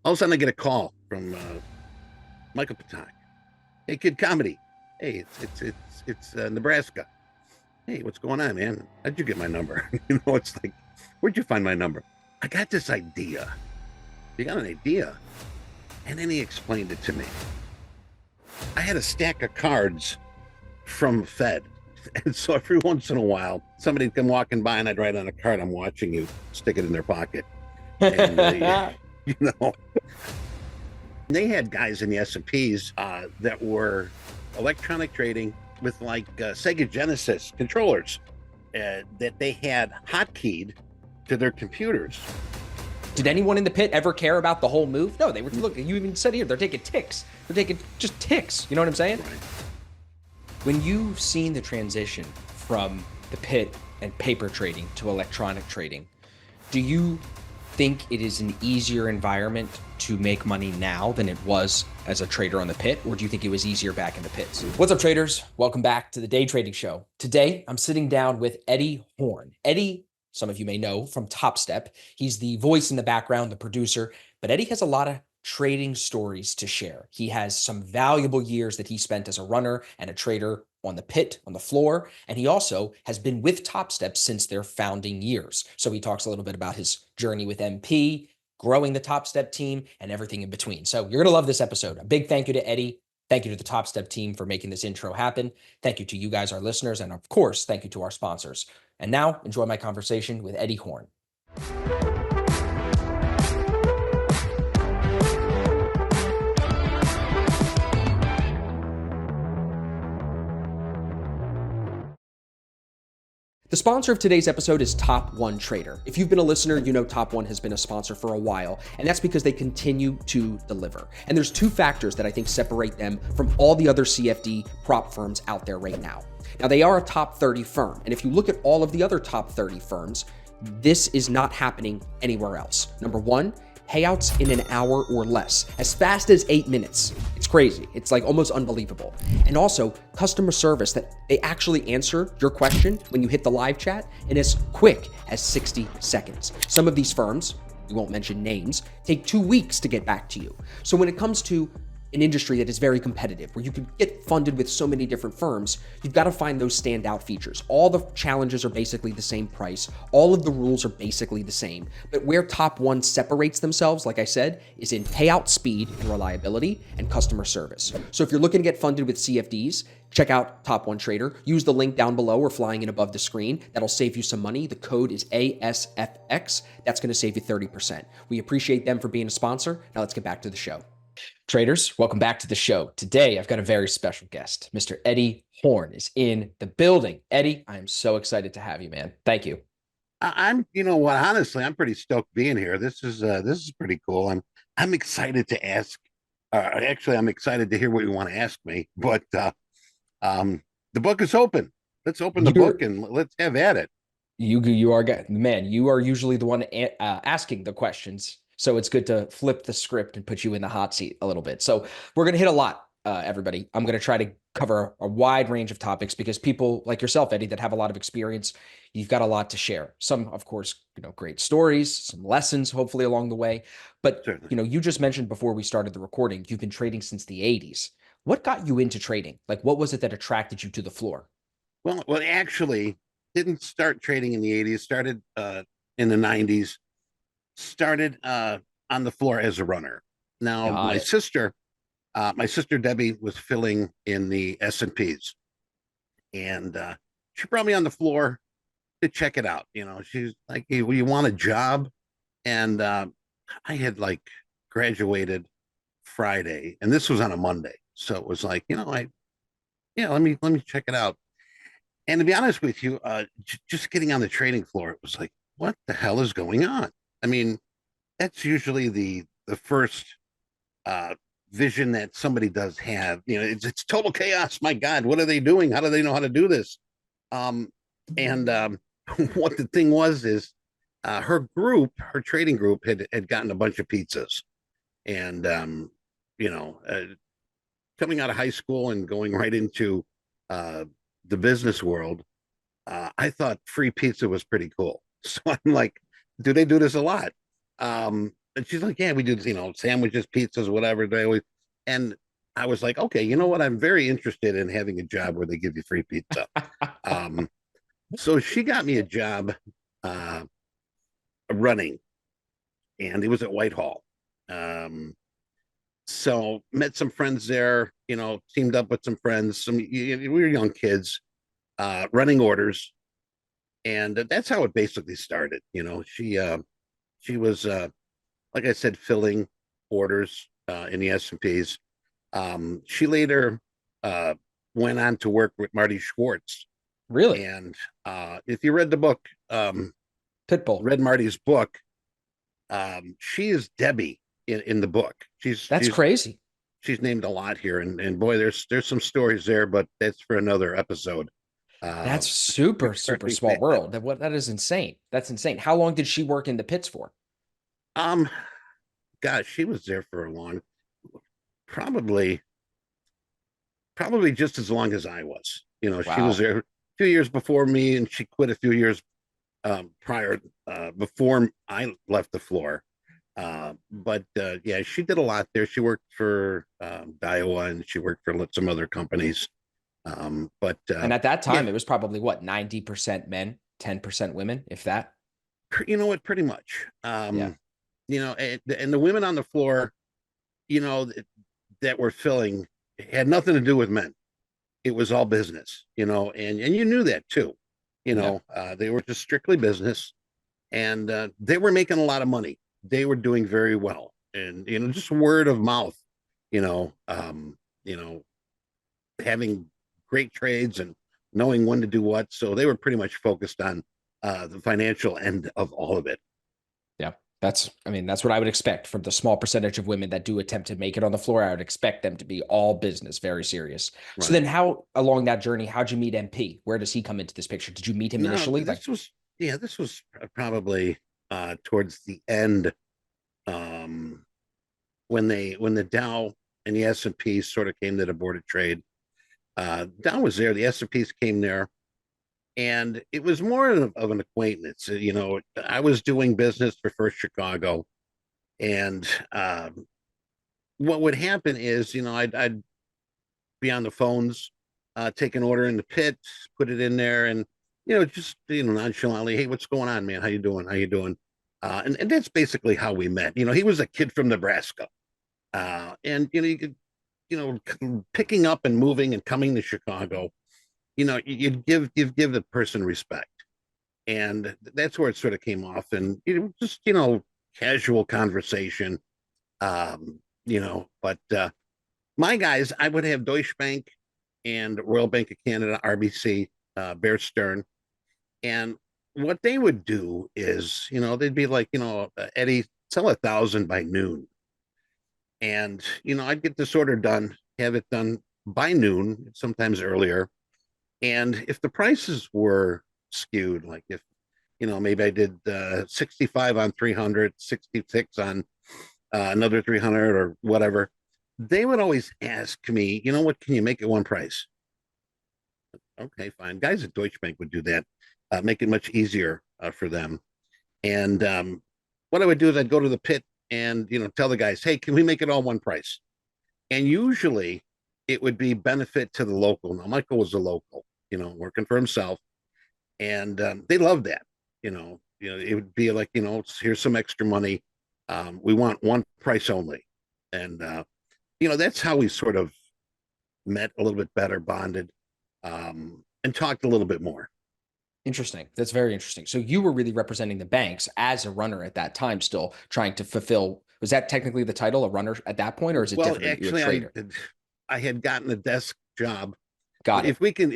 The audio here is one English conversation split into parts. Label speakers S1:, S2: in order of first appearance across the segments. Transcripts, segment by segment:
S1: All of a sudden I get a call from Michael Pak. Hey, Kid Comedy. Hey, it's Nebraska. Hey, what's going on, man? How'd you get my number? It's like, where'd you find my number? I got this idea. You got an idea? And then he explained it to me. I had a stack of cards from Fed. And so every once in a while, somebody'd come walking by and I'd write on a card, I'm watching you, stick it in their pocket. And, they had guys in the S&Ps that were electronic trading with like Sega Genesis controllers that they had hotkeyed to their computers.
S2: Did anyone in the pit ever care about the whole move? No, they were, look, you even said here, they're taking ticks. They're taking just ticks. You know what I'm saying?
S1: Right.
S2: When you've seen the transition from the pit and paper trading to electronic trading, do you think it is an easier environment to make money now than it was as a trader on the pit, or do you think it was easier back in the pits? What's up, traders? Welcome back to the Day Trading Show. Today, I'm sitting down with Eddie Horn. Eddie, some of you may know from Topstep. He's the voice in the background, the producer, but Eddie has a lot of trading stories to share. He has some valuable years that he spent as a runner and a trader on the pit, on the floor, and he also has been with Topstep since their founding years. So he talks a little bit about his journey with MP, growing the Topstep team, and everything in between. So you're gonna love this episode. A big thank you to Eddie. Thank you to the Topstep team for making this intro happen. Thank you to you guys, our listeners, and of course, thank you to our sponsors. And now, enjoy my conversation with Eddie Horn. The sponsor of today's episode is Top One Trader. If you've been a listener, you know Top One has been a sponsor for a while, and that's because they continue to deliver. And there's two factors that I think separate them from all the other CFD prop firms out there right now. Now, they are a top 30 firm, and if you look at all of the other top 30 firms, this is not happening anywhere else. Number one, payouts in an hour or less, as fast as 8 minutes. It's crazy. It's like almost unbelievable. And also customer service that they actually answer your question when you hit the live chat in as quick as 60 seconds. Some of these firms, we won't mention names, take 2 weeks to get back to you. So when it comes to an industry that is very competitive, where you can get funded with so many different firms, you've got to find those standout features. All the challenges are basically the same price. All of the rules are basically the same. But where Top One separates themselves, like I said, is in payout speed and reliability and customer service. So if you're looking to get funded with CFDs, check out Top One Trader. Use the link down below or flying in above the screen. That'll save you some money. The code is ASFX. That's going to save you 30%. We appreciate them for being a sponsor. Now let's get back to the show. Traders, welcome back to the show. Today, I've got a very special guest. Mr. Eddie Horn is in the building. Eddie, I am so excited to have you, man. Thank you.
S1: You know what, honestly, I'm pretty stoked being here. This is pretty cool. I'm excited to ask. Actually, I'm excited to hear what you want to ask me. But the book is open. Let's open the book and let's have at it.
S2: You are, man, you are usually the one asking the questions. So it's good to flip the script and put you in the hot seat a little bit. So we're going to hit a lot, everybody. I'm going to try to cover a wide range of topics because people like yourself, Eddie, that have a lot of experience, you've got a lot to share. Some, of course, great stories, some lessons, hopefully along the way. But,
S1: Certainly.
S2: You just mentioned before we started the recording, you've been trading since the 80s. What got you into trading? Like, what was it that attracted you to the floor?
S1: Well, actually, didn't start trading in the 80s, started in the 90s. Started on the floor as a runner. Now, my sister Debbie was filling in the S&Ps, and she brought me on the floor to check it out. She's like, "Hey, well, you want a job?" And I had like graduated Friday, and this was on a Monday, so it was like, let me check it out. And to be honest with you, just getting on the trading floor, it was like, what the hell is going on? I mean, that's usually the first vision that somebody does have. It's total chaos. My God, what are they doing? How do they know how to do this? And what the thing was is her trading group had gotten a bunch of pizzas, and coming out of high school and going right into the business world, I thought free pizza was pretty cool. So I'm like, do they do this a lot? and she's like, yeah, we do, sandwiches, pizzas, whatever. They always, and I was like, okay, you know what? I'm very interested in having a job where they give you free pizza. Um, so she got me a job uh, running, and it was at Whitehall. Um, so met some friends there, teamed up with some friends. We were young kids, running orders, and that's how it basically started. She was like I said, filling orders in the S&Ps. She later uh, went on to work with Marty Schwartz.
S2: Really?
S1: And if you read the book,
S2: Pitbull.
S1: read Marty's book, she is Debbie in the book.
S2: That's crazy.
S1: She's named a lot here, and boy, there's some stories there, but that's for another episode.
S2: That's super, super small world. That is insane. That's insane. How long did she work in the pits for?
S1: Um, gosh, she was there for a long, probably just as long as I was. She was
S2: Wow.
S1: there a few years before me, and she quit a few years prior, before I left the floor. But yeah, she did a lot there. She worked for Daiwa, and she worked for some other companies. But
S2: And at that
S1: yeah,
S2: time, it was probably what, 90% men, 10% women, if that?
S1: you know what? Pretty much.
S2: Yeah.
S1: And the women on the floor, you know, that were filling had nothing to do with men. It was all business, and you knew that too.
S2: Yeah.
S1: They were just strictly business, and they were making a lot of money. They were doing very well, and just word of mouth, you know, um, you know, having great trades and knowing when to do what. So they were pretty much focused on the financial end of all of it.
S2: Yeah. That's what I would expect from the small percentage of women that do attempt to make it on the floor. I would expect them to be all business, very serious. So
S1: Right.
S2: then how along that journey, how'd you meet MP? Where does he come into this picture? Did you meet him
S1: No,
S2: initially? Like,
S1: this was probably towards the end, um, when the Dow and the S&P sort of came to the board of trade. Dow was there, the S&Ps came there, and it was more of an acquaintance. I was doing business for First Chicago, and what would happen is, I'd be on the phones, take an order in the pit, put it in there, and just nonchalantly, hey, what's going on, man? How you doing? How you doing? And that's basically how we met. He was a kid from Nebraska, and you could, picking up and moving and coming to Chicago. You'd give the person respect, and that's where it sort of came off, and just casual conversation, but my guys, I would have Deutsche Bank and Royal Bank of Canada, RBC, Bear Stearns, and what they would do is, they'd be like, Eddie, sell 1,000 by noon, and I'd get this order done, have it done by noon, sometimes earlier, and if the prices were skewed, like if maybe I did 65 on 300, 66 on another 300 or whatever, they would always ask me, what can you make at one price? Okay, fine. Guys at Deutsche Bank would do that, make it much easier for them. And what I would do is I'd go to the pit and tell the guys, hey, can we make it all one price? And usually it would be benefit to the local. Now Michael was a local, working for himself, and they loved that. It would be like, here's some extra money. We want one price only, and that's how we sort of met a little bit better, bonded, and talked a little bit more.
S2: interesting. That's very interesting. So you were really representing the banks as a runner at that time, still trying to fulfill. Was that technically the title, a runner at that point, or is it
S1: Well,
S2: different? You're a
S1: actually,
S2: trader.
S1: I had gotten a desk job.
S2: Got it.
S1: If we can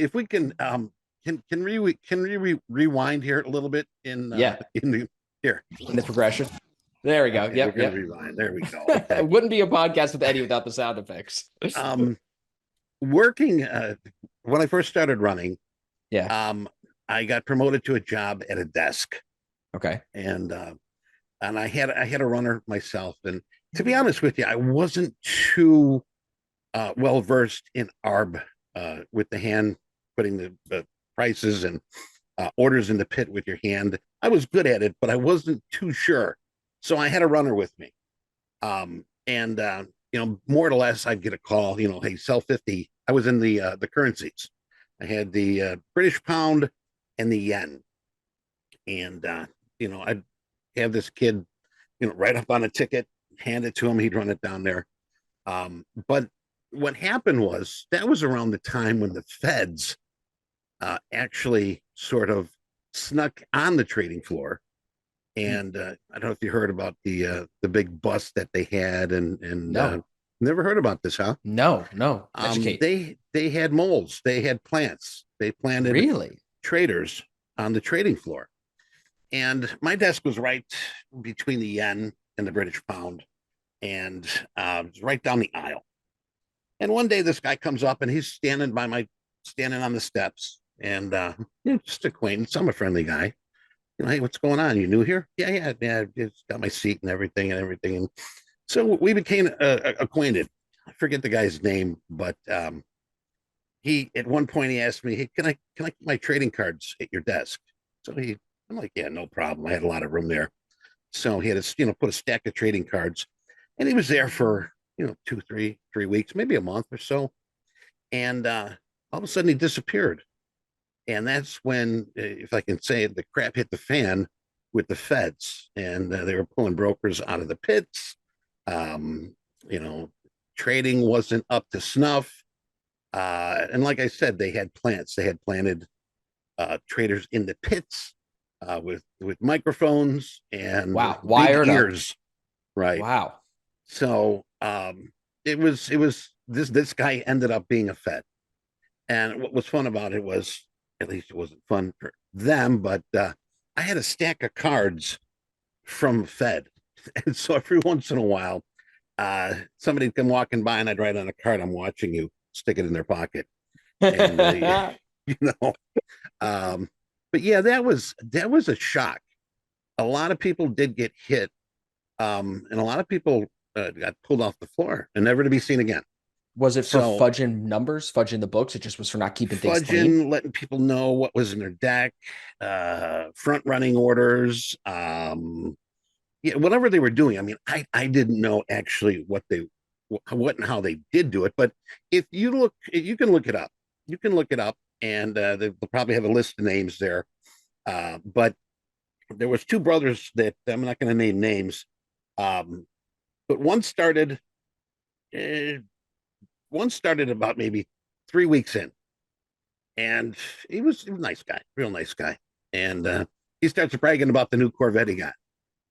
S1: rewind here a little bit
S2: Yeah.
S1: in the here.
S2: In the progression. There we go.
S1: Okay, we're
S2: Yep.
S1: gonna
S2: Yep.
S1: rewind. There we go.
S2: It
S1: Okay.
S2: wouldn't be a podcast with Eddie without the sound effects.
S1: um Working when I first started running,
S2: Yeah.
S1: I got promoted to a job at a desk,
S2: Okay.
S1: and I had a runner myself. And to be honest with you, I wasn't too well versed in ARB, with the hand, putting the prices and orders in the pit with your hand. I was good at it, but I wasn't too sure. So I had a runner with me. And more or less, I'd get a call. Hey, sell 50. I was in the currencies. I had the British pound and the yen, and I'd have this kid, write up on a ticket, hand it to him. He'd run it down there. But what happened was that was around the time when the feds actually sort of snuck on the trading floor. And I don't know if you heard about the big bust that they had, and
S2: No,
S1: never heard about this, huh?
S2: no. Educate.
S1: They had moles, they had plants, they planted
S2: Really?
S1: traders on the trading floor, and my desk was right between the yen and the British pound, and right down the aisle. And one day, this guy comes up and he's standing on the steps, and just acquaintance. I'm a friendly guy. Hey, what's going on? You new here? Yeah. Just got my seat and everything and everything. And so we became acquainted. I forget the guy's name, but he at one point he asked me, "Hey, can I put my trading cards at your desk?" So I'm like, "Yeah, no problem." I had a lot of room there. So he had to, put a stack of trading cards, and he was there for 2, 3 weeks, maybe a month or so, and all of a sudden he disappeared. And that's when, if I can say it, the crap hit the fan with the feds, and they were pulling brokers out of the pits. Um, you know, Trading wasn't up to snuff. And like I said, they had plants. They had planted traders in the pits with microphones and
S2: Wow.
S1: big
S2: Wired up.
S1: ears, right?
S2: Wow.
S1: So it was this guy ended up being a Fed. And what was fun about it was, at least it wasn't fun for them, but I had a stack of cards from Fed. And so every once in a while, somebody'd come walking by and I'd write on a card, "I'm watching you," stick it in their pocket. And, you know, but yeah, that was a shock. A lot of people did get hit, and a lot of people got pulled off the floor and never to be seen again.
S2: Was it for
S1: So
S2: fudging numbers, fudging the books? It just was for not keeping things clean.
S1: fudging, letting people know what was in their deck, front running orders, yeah, whatever they were doing. I mean, I didn't know actually what and how they did do it, but if you look, you can look it up. You can look it up, and they'll probably have a list of names there. But there was two brothers that I'm not going to name names, um, but uh, one started about maybe 3 weeks in, and he was a nice guy, real nice guy, and he starts bragging about the new Corvette he got,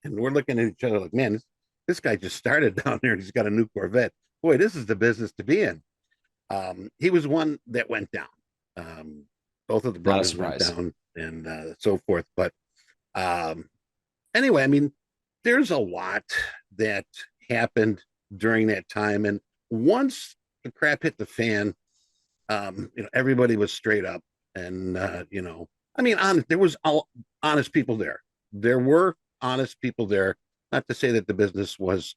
S1: and we're looking at each other like, man, this guy just started down there. He's got a new Corvette. Boy, this is the business to be in. He was one that went down. Both of the
S2: Not a
S1: brothers went
S2: surprise.
S1: down, and so forth. But um, anyway, I mean, there's a lot that happened during that time, and once the crap hit the fan, everybody was straight up, and I mean, there was honest people there. There were honest people there. Not to say that the business was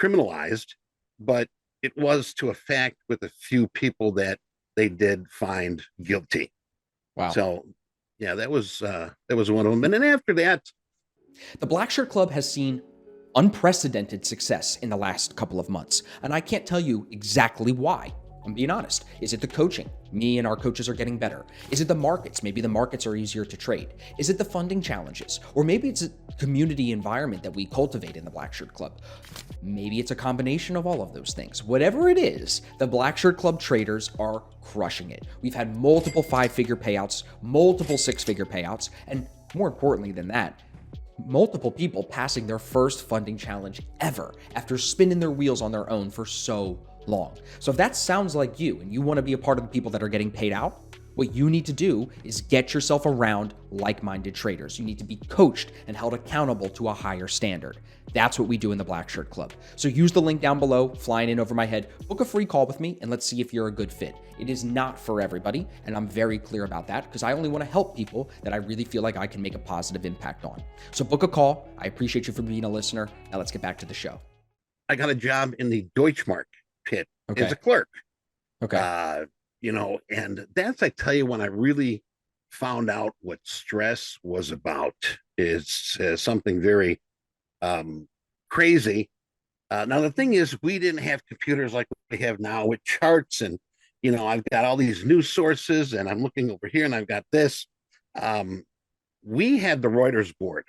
S1: criminalized, but it was to a fact with a few people that they did find guilty.
S2: Wow.
S1: So, yeah, that was one of them. And then after that,
S2: The Black Shirt Club has seen unprecedented success in the last couple of months, and I can't tell you exactly why. I'm being honest. Is it the coaching? Me and our coaches are getting better. Is it the markets? Maybe the markets are easier to trade. Is it the funding challenges? Or maybe it's a community environment that we cultivate in the Black Shirt Club. Maybe it's a combination of all of those things. Whatever it is, the Black Shirt Club traders are crushing it. We've had multiple 5-figure payouts, multiple 6-figure payouts, and more importantly than that, multiple people passing their first funding challenge ever after spinning their wheels on their own for so long. So if that sounds like you and you want to be a part of the people that are getting paid out, what you need to do is get yourself around like-minded traders. You need to be coached and held accountable to a higher standard. That's what we do in the Black Shirt Club. So use the link down below, flying in over my head, book a free call with me, and let's see if you're a good fit. It is not for everybody, and I'm very clear about that because I only want to help people that I really feel like I can make a positive impact on. So book a call. I appreciate you for being a listener. Now let's get back to the show.
S1: I got a job in the Deutschmark pit as
S2: Okay.
S1: a clerk.
S2: Okay.
S1: And that's, I tell you, when I really found out what stress was about, is something very crazy. Now the thing is, we didn't have computers like we have now with charts, and I've got all these news sources, and I'm looking over here, and I've got this. Um, we had the Reuters board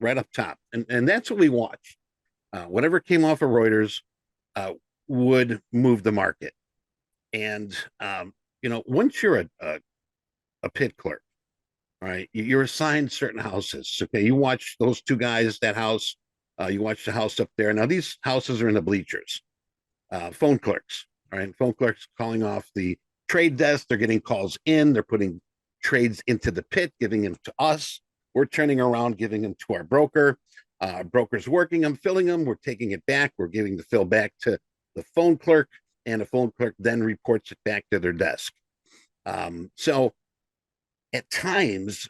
S1: right up top, and that's what we watched. Whatever came off of Reuters uh, would move the market. And once you're a pit clerk, right, you're assigned certain houses. Okay, you watch those two guys, that house. You watch the house up there. Now these houses are in the bleachers. Phone clerks, all right, phone clerks calling off the trade desk. They're getting calls in. They're putting trades into the pit, giving them to us. We're turning around, giving them to our broker. Broker's working them, filling them. We're taking it back. We're giving the fill back to the phone clerk, and the phone clerk then reports it back to their desk. So at times,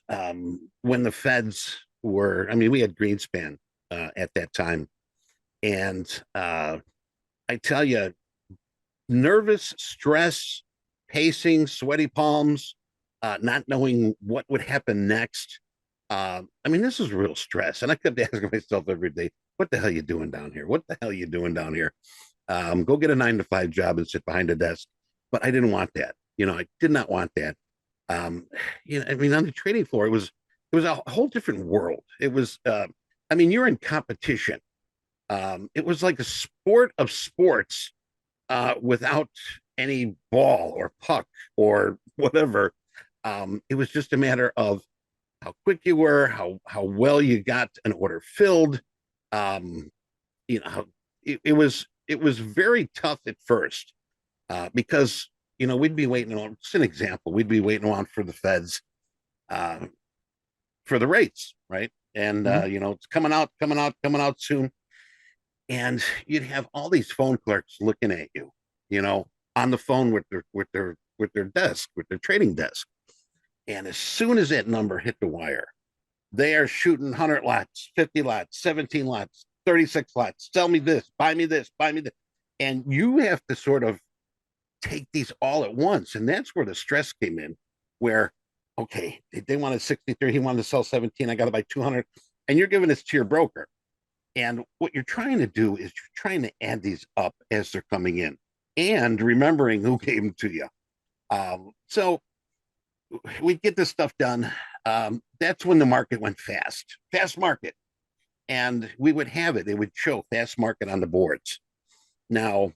S1: when the feds were, I mean, we had Greenspan at that time, and I tell you, nervous, stress, pacing, sweaty palms, not knowing what would happen next. I mean, this is real stress. And I kept asking myself every day, what the hell are you doing down here? What the hell are you doing down here? Go get a 9 to 5 job and sit behind a desk. But I didn't want that. I did not want that. I mean, on the trading floor, it was a whole different world. It was, I mean, you're in competition. It was like a sport of sports without any ball or puck or whatever. It was just a matter of how quick you were, how well you got an order filled. Um, it was very tough at first because we'd be waiting on. It's an example. We'd be waiting on for the feds uh, for the rates, right? And it's coming out soon. And you'd have all these phone clerks looking at you, on the phone with their desk, with their trading desk. And as soon as that number hit the wire, they are shooting 100 lots, 50 lots, 17 lots, 36 lots. Sell me this, buy me this, buy me this. And you have to sort of take these all at once. And that's where the stress came in, where, okay, they wanted 63, he wanted to sell 17, I got to buy 200. And you're giving this to your broker. And what you're trying to do is you're trying to add these up as they're coming in and remembering who gave them to you. So we get this stuff done. That's when the market went fast market. And we would have it. It would show fast market on the boards. Now,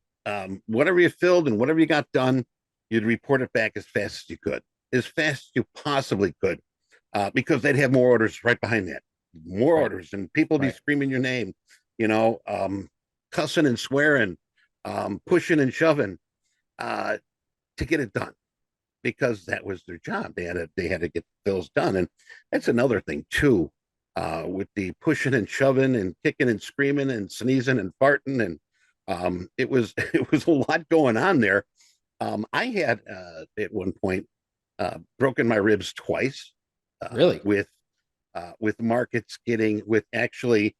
S1: whatever you filled and whatever you got done, you'd report it back as fast as you could, as fast as you possibly could, because they'd have more orders right behind that. More orders, and people be screaming your name, cussing and swearing, pushing and shoving to get it done, because that was their job. They had to get bills done. And that's another thing too, with the pushing and shoving and kicking and screaming and sneezing and farting. And it was it was a lot going on there. I had at one point broken my ribs twice.
S2: Really?
S1: With markets with actually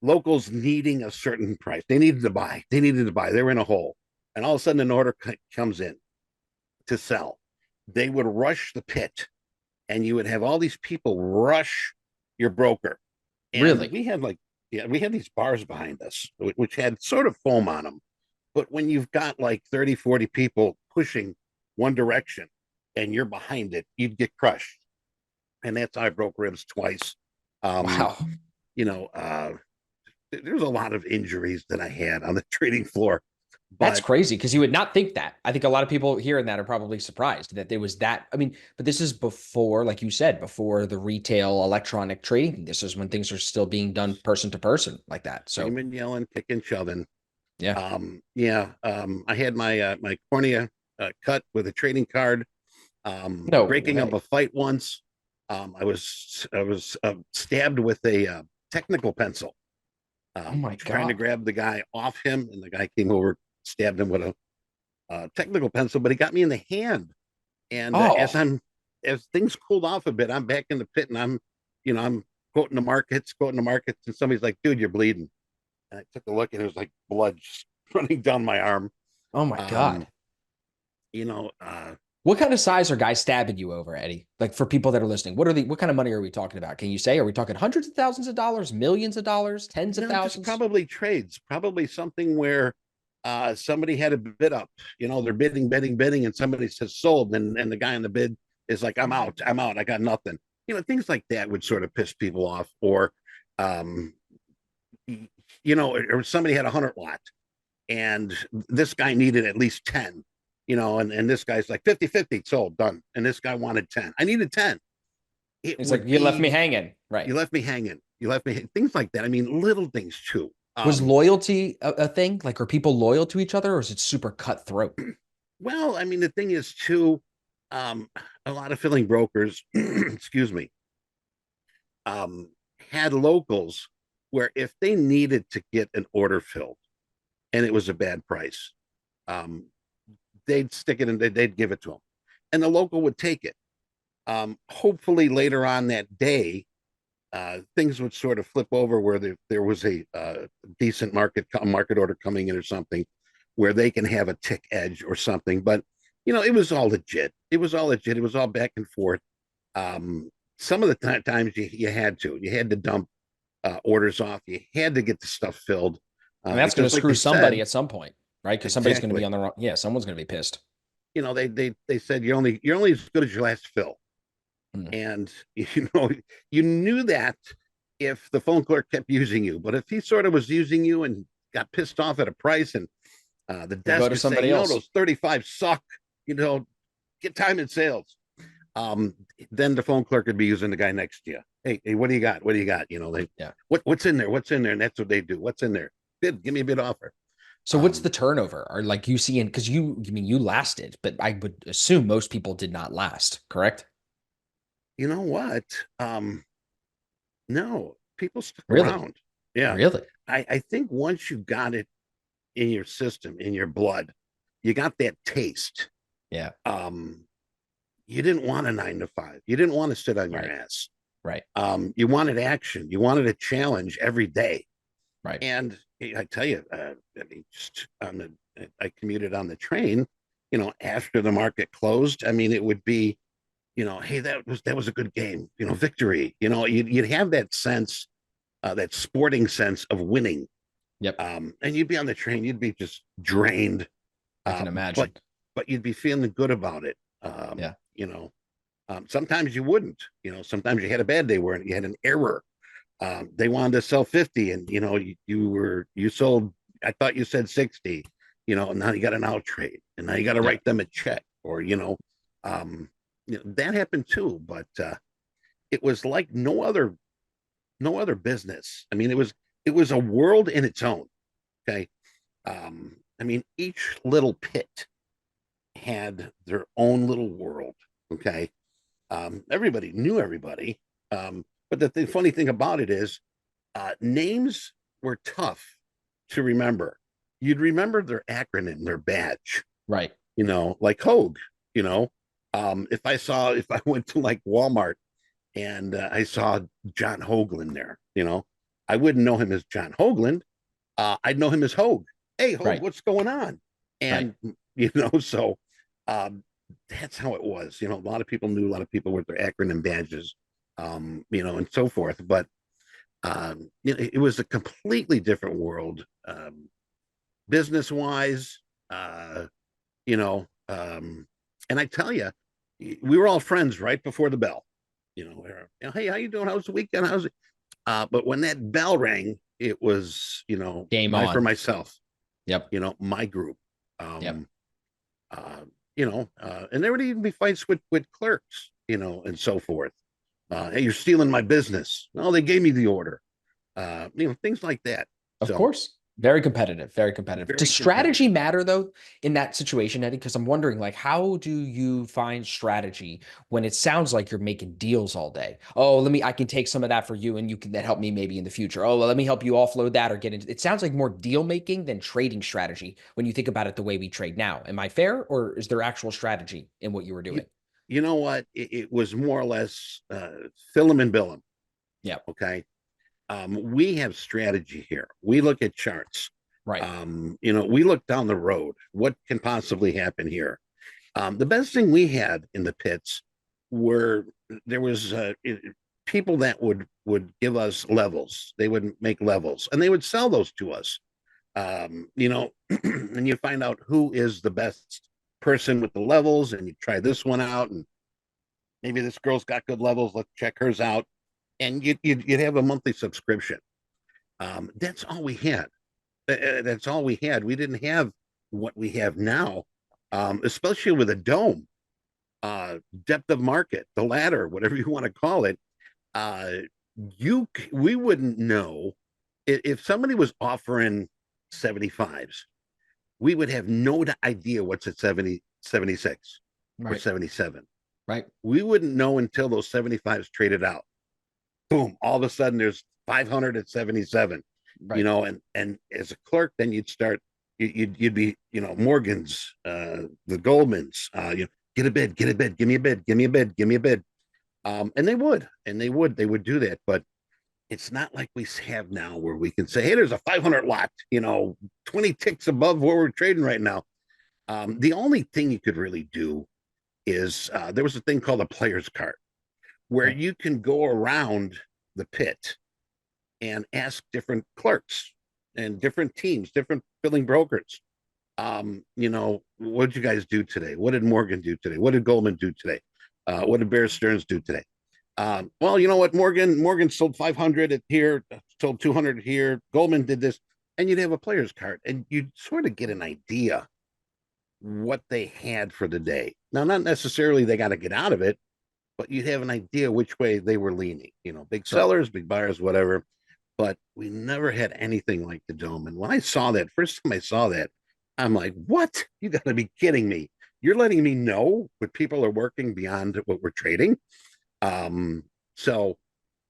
S1: locals needing a certain price. They needed to buy. They were in a hole. And all of a sudden an order comes in to sell. They would rush the pit, and you would have all these people rush your broker. And
S2: really?
S1: we had these bars behind us, which had sort of foam on them. But when you've got like 30, 40 people pushing one direction and you're behind it, you'd get crushed. And that's how I broke ribs twice.
S2: Wow.
S1: There's a lot of injuries that I had on the trading floor.
S2: That's
S1: But
S2: crazy because you would not think that. I think a lot of people hearing that are probably surprised that there was that. I mean, but this is before, like you said, before the retail electronic trading. This is when things are still being done person to person like that. So,
S1: screaming, yelling, kicking, shoving.
S2: yeah.
S1: I had my cornea cut with a trading card.
S2: No
S1: Breaking up
S2: way.
S1: a fight once. I was stabbed with a technical pencil.
S2: Oh my
S1: Trying to
S2: God.
S1: grab the guy off him, and the guy came over, stabbed him with a technical pencil, but he got me in the hand. And
S2: Oh,
S1: as things cooled off a bit, I'm back in the pit, and I'm quoting the markets, and somebody's like, "Dude, you're bleeding." And I took a look, and it was like blood just running down my arm.
S2: oh my
S1: Um,
S2: God.
S1: you know, uh,
S2: What kind of size are guys stabbing you over, Eddie? Like for people that are listening, what kind of money are we talking about? Can you say, are we talking hundreds of thousands of dollars, millions of dollars, tens of
S1: No, just
S2: thousands?
S1: probably trades, probably something where somebody had a bid up, they're bidding, and somebody says sold, and the guy in the bid is like, I'm out, I got nothing. Things like that would sort of piss people off. Or, um, or somebody had 100 lot and this guy needed at least 10, and this guy's like 50-50 sold, done. And this guy wanted 10. I needed 10. It
S2: It's like
S1: would
S2: you left me
S1: be,
S2: hanging, right?
S1: you left me hanging. Things like that. I mean, little things too.
S2: Was loyalty a thing? Like, are people loyal to each other, or is it super cutthroat?
S1: Well, I mean, the thing is too, um, a lot of filling brokers, excuse me, um, had locals where if they needed to get an order filled and it was a bad price, um, they'd stick it and they'd give it to them, and the local would take it. Hopefully, later on that day, things would sort of flip over where there was a decent market order coming in or something, where they can have a tick edge or something. But it was all legit. It was all legit. It was all back and forth. Some of the times you had to dump orders off. You had to get the stuff filled.
S2: And that's going to
S1: Like
S2: screw somebody
S1: said,
S2: at some point, right? Because somebody's going to
S1: exactly.
S2: be on the wrong. Yeah, someone's going to be pissed.
S1: They said you're only as good as your last fill.
S2: Hmm.
S1: And you knew that if the phone clerk kept using you. But if he sort of was using you and got pissed off at a price, and the
S2: We'll go
S1: desk
S2: to
S1: is saying,
S2: somebody else.
S1: those 35 suck, get time in sales. Um, then the phone clerk would be using the guy next to you. Hey, what do you got? What do you got?
S2: Yeah.
S1: What's in there? What's in there? And that's what they do. What's in there? Bid, give me a bid offer.
S2: So what's the turnover? Are like you seeing, because I mean, you lasted, but I would assume most people did not last, correct?
S1: You know what? No, people stuck
S2: Really?
S1: around. Yeah.
S2: Really?
S1: I think once you got it in your system, in your blood, you got that taste.
S2: Yeah.
S1: You didn't want a 9 to 5. You didn't want to sit on your
S2: Right.
S1: ass.
S2: Right.
S1: You wanted action. You wanted a challenge every day.
S2: Right.
S1: And I tell you, I mean, just I commuted on the train, after the market closed. I mean, it would be, hey, that was a good game, victory. You'd have that sense, that sporting sense of winning.
S2: Yep.
S1: And you'd be on the train, you'd be just drained,
S2: I can
S1: but
S2: imagine.
S1: you'd be feeling good about it.
S2: Yeah.
S1: Sometimes you wouldn't. Sometimes you had a bad day where you had an error. They wanted to sell 50, and you sold. I thought you said 60. Now you got an out trade, and now you got to
S2: Yep.
S1: write them a check, or that happened too. But it was like no other business. I mean, it was a world in its own. Okay. I mean, each little pit had their own little world. Okay. Everybody knew everybody. But the funny thing about it is, names were tough to remember. You'd remember their acronym, their badge,
S2: Right.
S1: like Hogue. If I went to like Walmart and I saw John Hoagland there, I wouldn't know him as John Hoagland. I'd know him as Hogue. Hey, Hogue,
S2: Right.
S1: what's going on?
S2: Right.
S1: And so um, that's how it was. A lot of people knew a lot of people with their acronym badges, and so forth. But it was a completely different world, business wise. You know, and I tell you, we were all friends right before the bell. Hey, how you doing? How's the weekend? How's it? But when that bell rang, it was
S2: Game
S1: my for
S2: on.
S1: myself.
S2: Yep.
S1: My group.
S2: Yep.
S1: And there would even be fights with clerks, and so forth. Hey, you're stealing my business. No, they gave me the order. Things like that.
S2: Of
S1: So
S2: course. Very competitive. Very competitive. Does
S1: very competitive.
S2: strategy matter though in that situation, Eddie? Because I'm wondering, like, how do you find strategy when it sounds like you're making deals all day? Oh, I can take some of that for you and you can then help me maybe in the future. Oh, well, let me help you offload that or get into it. Sounds like more deal making than trading strategy when you think about it the way we trade now. Am I fair, or is there actual strategy in what you were
S1: You,
S2: doing?
S1: you know what? It was more or less fill them and bill them.
S2: Yeah.
S1: Okay. We have strategy here. We look at charts.
S2: Right.
S1: We look down the road. What can possibly happen here? The best thing we had in the pits were there was people that would give us levels. They would make levels, and they would sell those to us. You know, and you find out who is the best person with the levels, and you try this one out, and maybe this girl's got good levels. Let's check hers out, and you'd have a monthly subscription. That's all we had. That's all we had. We didn't have what we have now, especially with a dome, depth of market, the ladder, whatever you want to call it. Uh, we wouldn't know if somebody was offering 75s. We would have no idea what's at 70, 76 or
S2: Right.
S1: 77.
S2: Right.
S1: We wouldn't know until those 75s traded out. Boom! All of a sudden, there's 500 at 77. You
S2: Right.
S1: know, and as a clerk, then you'd start. You'd be, you know, Morgan's, the Goldmans. You know, get a bid, get a bid, give me a bid, give me a bid, give me a bid. And they would do that. But it's not like we have now where we can say, hey, there's a 500 lot, you know, 20 ticks above where we're trading right now. The only thing you could really do is there was a thing called a player's card where
S2: Okay.
S1: you can go around the pit and ask different clerks and different teams, different billing brokers. You know, what did you guys do today? What did Morgan do today? What did Goldman do today? What did Bear Stearns do today? Well, you know what? Morgan sold 500 at here, sold 200 here. Goldman did this, and you'd have a player's card, and you'd sort of get an idea what they had for the day. Now, not necessarily they got to get out of it, but you'd have an idea which way they were leaning. You know, big
S2: Sure.
S1: sellers, big buyers, whatever. But we never had anything like the dome. And when I saw that, first time I saw that, I'm like, what? You got to be kidding me. You're letting me know what people are working beyond what we're trading. Um, so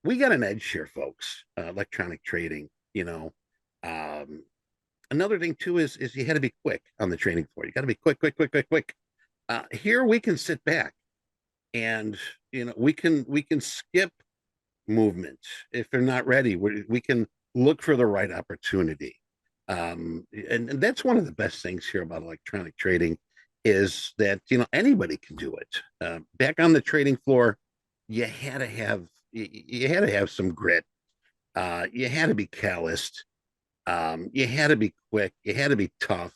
S1: we got an edge here, folks. Electronic trading, you know. Um, Another thing too is you had to be quick on the trading floor. You got to be quick, quick, quick, quick, quick. Here we can sit back and you know we can skip movement if they're not ready. We can look for the right opportunity. And that's one of the best things here about electronic trading is that you know anybody can do it. Back on the trading floor, you had to have some grit. You had to be calloused. You had to be quick. You had to be tough.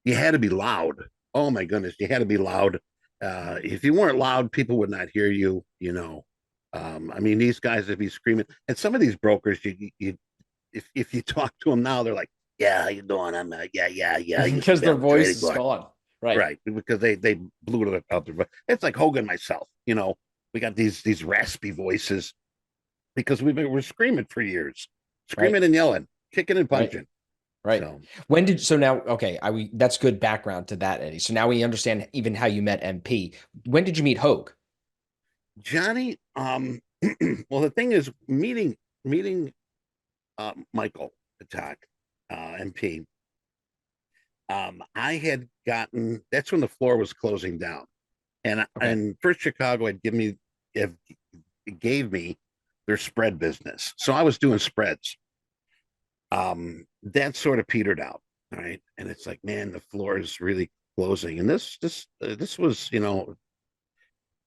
S1: You had to be loud. Oh my goodness, you had to be loud. If you weren't loud, people would not hear you. You know, I mean, these guys would be screaming, and some of these brokers, if you talk to them now, they're like, "Yeah, how you doing? I'm yeah, yeah, yeah. I used to
S2: Because
S1: be
S2: their
S1: on the
S2: voice
S1: trading
S2: is
S1: floor,
S2: gone. Right.
S1: right?" Because they blew it out there. It's like Hogan myself. You know, we got these raspy voices because we're screaming for years,
S2: Right.
S1: screaming and yelling, kicking and
S2: Right.
S1: punching.
S2: Right.
S1: So
S2: So now, okay, that's good background to that, Eddie. So now we understand even how you met MP. When did you meet Hogue?
S1: Johnny, well, the thing is, meeting Michael Pak, MP. I had gotten that's when the floor was closing down,
S2: Okay.
S1: and First Chicago had given me have, gave me their spread business, so I was doing spreads. That sort of petered out, all right, and it's like, man, the floor is really closing, and this was, you know,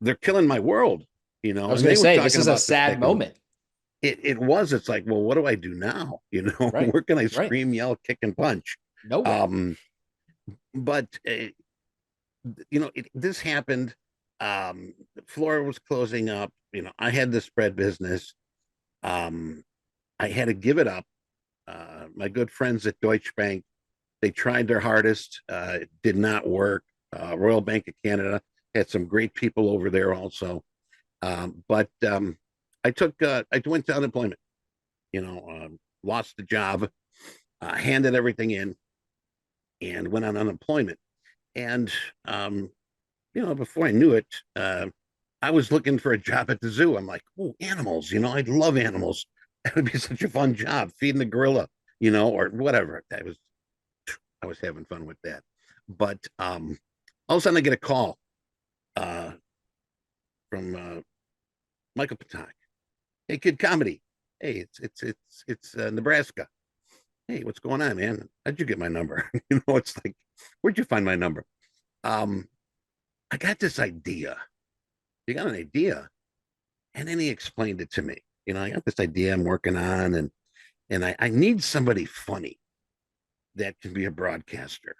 S1: they're killing my world, you
S2: I
S1: know,
S2: was
S1: and
S2: going
S1: they
S2: to
S1: were
S2: say, this
S1: talking
S2: is a
S1: about the
S2: sad
S1: stick and
S2: moment.
S1: it was. It's like, well, what do I do now? You know,
S2: Right.
S1: where can I
S2: Right.
S1: scream, yell, kick, and punch?
S2: Nowhere.
S1: Um, but you know, this happened. The floor was closing up. You know, I had the spread business. Um, I had to give it up. My good friends at Deutsche Bank, they tried their hardest. It did not work. Royal Bank of Canada had some great people over there also. But I went to unemployment. You know, lost the job, handed everything in, and went on unemployment. And you know, before I knew it, I was looking for a job at the zoo. I'm like, oh, animals. You know, I'd love animals. That would be such a fun job, feeding the gorilla. You know, or whatever. I was having fun with that. But all of a sudden, I get a call uh, from Michael Pak. Hey, kid, comedy. Hey, it's Nebraska. Hey, what's going on, man? How'd you get my number? You know, it's like, where'd you find my number? Um, I got this idea. You got an idea? And then he explained it to me. I got this idea I'm working on, and I need somebody funny that can be a broadcaster.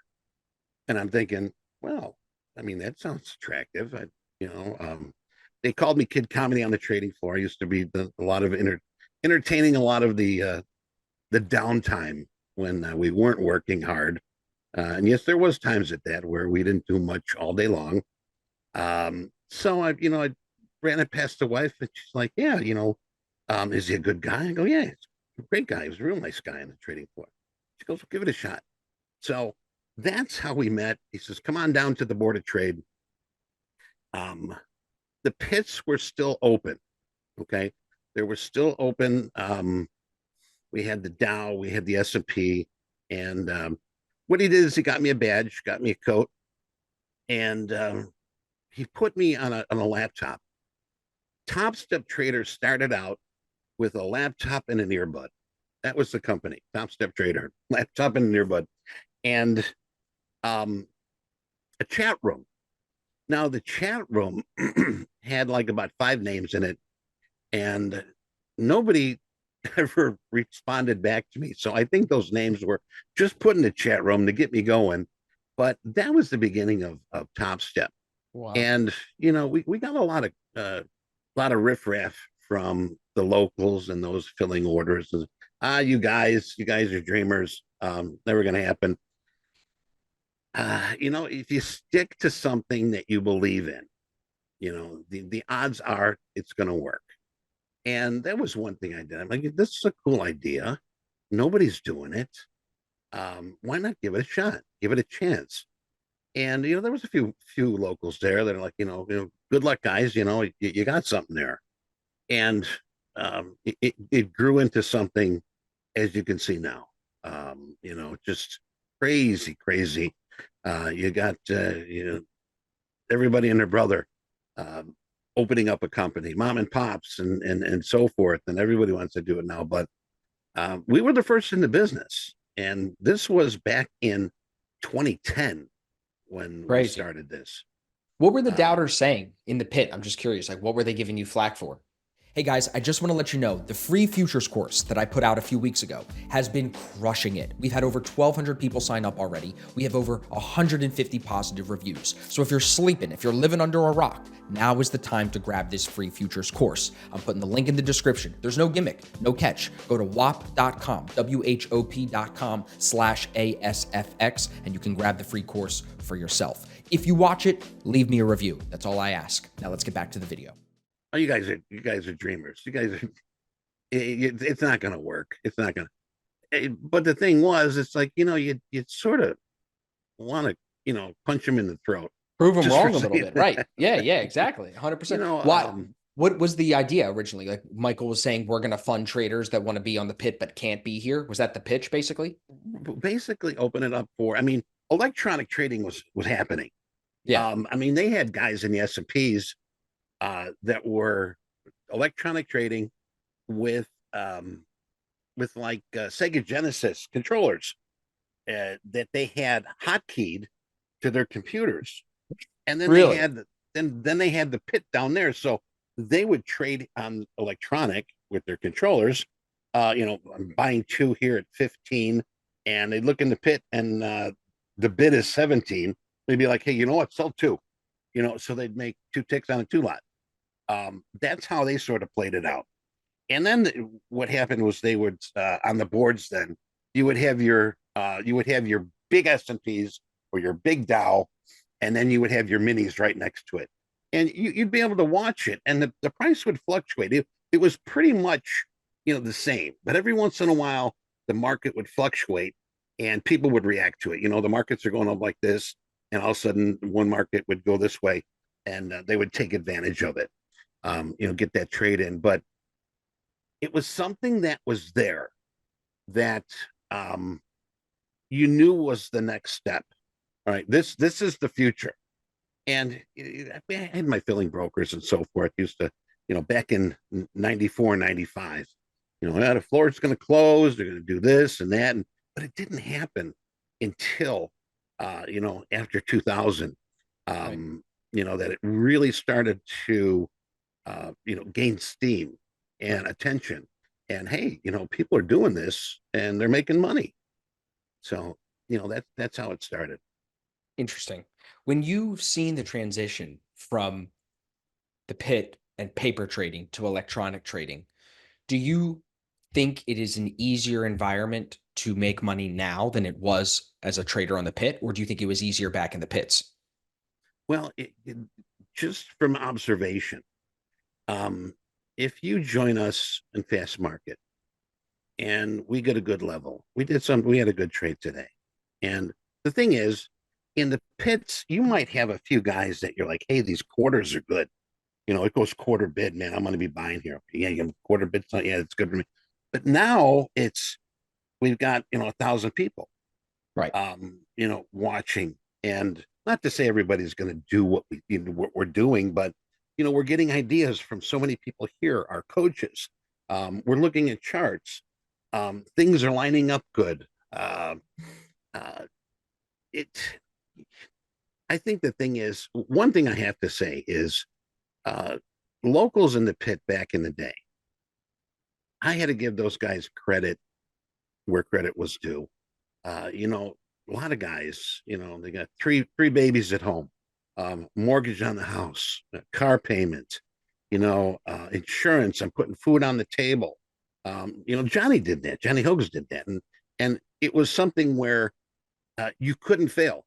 S1: And I'm thinking, well, I mean, that sounds attractive. You know, um, they called me Kid Comedy on the trading floor. I used to be a lot of entertaining a lot of the downtime when we weren't working hard. And yes, there was times at that where we didn't do much all day long. So I ran it past the wife, and she's like, "Yeah, is he a good guy?" I go, "Yeah, he's a great guy. He was a real nice guy on the trading floor." She goes, well, "Give it a shot." So that's how we met. He says, "Come on down to the board of trade." Um, the pits were still open. Okay, they were still open. We had the Dow, we had the S&P, and what he did is he got me a badge, got me a coat, and he put me on a laptop. Topstep Trader started out with a laptop and an earbud. That was the company, Topstep Trader, laptop and an earbud, and um, a chat room. Now the chat room had like about 5 names in it, and nobody ever responded back to me. So I think those names were just put in the chat room to get me going. But that was the beginning of Topstep.
S3: Wow.
S1: And we got a lot of riffraff from the locals and those filling orders. You guys are dreamers. Never gonna happen. If you stick to something that you believe in, the odds are it's gonna work. And that was one thing I did. I'm like, this is a cool idea. Nobody's doing it. Why not give it a shot? Give it a chance. And there was a few locals there that are like, good luck, guys. You got something there. And it grew into something, as you can see now. Just crazy, crazy. You got everybody and their brother opening up a company, mom and pops, and so forth, and everybody wants to do it now. But we were the first in the business, and this was back in 2010 when we
S3: Crazy.
S1: started this.
S3: What were the doubters saying in the pit? I'm just curious. Like, what were they giving you flack for?
S2: Hey guys, I just want to let you know the free futures course that I put out a few weeks ago has been crushing it. We've had over 1,200 people sign up already. We have over 150 positive reviews. So if you're sleeping, if you're living under a rock, now is the time to grab this free futures course. I'm putting the link in the description. There's no gimmick, no catch. Go to whop.com, WHOP.com/ASFX, and you can grab the free course for yourself. If you watch it, leave me a review. That's all I ask. Now let's get back to the video.
S1: Oh, you guys are dreamers. You guys are. It's not going to work. It's not going to. But the thing was, it's like you sort of want to punch them in the throat.
S3: Prove them wrong a little bit, right? Yeah, exactly, 100%. Why? What was the idea originally? Like Michael was saying, we're going to fund traders that want to be on the pit but can't be here. Was that the pitch, basically?
S1: Basically, open it up for. I mean, electronic trading was happening.
S3: Yeah.
S1: They had guys in the S&Ps that were electronic trading with like Sega Genesis controllers that they had hotkeyed to their computers, and then
S3: Really?
S1: they had then they had the pit down there, so they would trade on electronic with their controllers. I'm buying 2 here at 15, and they look in the pit, and the bid is 17. They'd be like, "Hey, you know what? Sell 2." So they'd make 2 ticks on a 2 lot. That's how they sort of played it out. And then what happened was they would on the boards. Then you would have your big S&Ps or your big Dow, and then you would have your minis right next to it, and you'd be able to watch it, and the price would fluctuate. It was pretty much the same, but every once in a while the market would fluctuate, and people would react to it. The markets are going up like this, and all of a sudden one market would go this way, and they would take advantage of it. Get that trade in. But it was something that was there that you knew was the next step. All right, this is the future. And I had my filling brokers and so forth. Used to, back in 94, 95, the floor's going to close. They're going to do this and that. But it didn't happen until, after 2000.
S3: Right.
S1: that it really started to, gain steam and attention. And hey, people are doing this and they're making money. So, that's how it started.
S3: Interesting. When you've seen the transition from the pit and paper trading to electronic trading, do you think it is an easier environment to make money now than it was as a trader on the pit, or do you think it was easier back in the pits?
S1: Well, just from observation, um, if you join us in fast market and we get a good level, we had a good trade today. And the thing is, in the pits, you might have a few guys that you're like, hey, these quarters are good. It goes quarter bid, man. I'm going to be buying here. Yeah, you quarter bid. Yeah, it's good for me. But now we've got 1,000 people,
S3: Right.
S1: watching, and not to say everybody's going to do what we're doing, but we're getting ideas from so many people here. Our coaches, we're looking at charts. Things are lining up good. Uh, it. I think the thing is, one thing I have to say is, uh, locals in the pit back in the day, I had to give those guys credit where credit was due. A lot of guys, they got three babies at home, mortgage on the house, car payment, insurance. I'm putting food on the table. Johnny did that. Johnny Hogs did that, and it was something where you couldn't fail.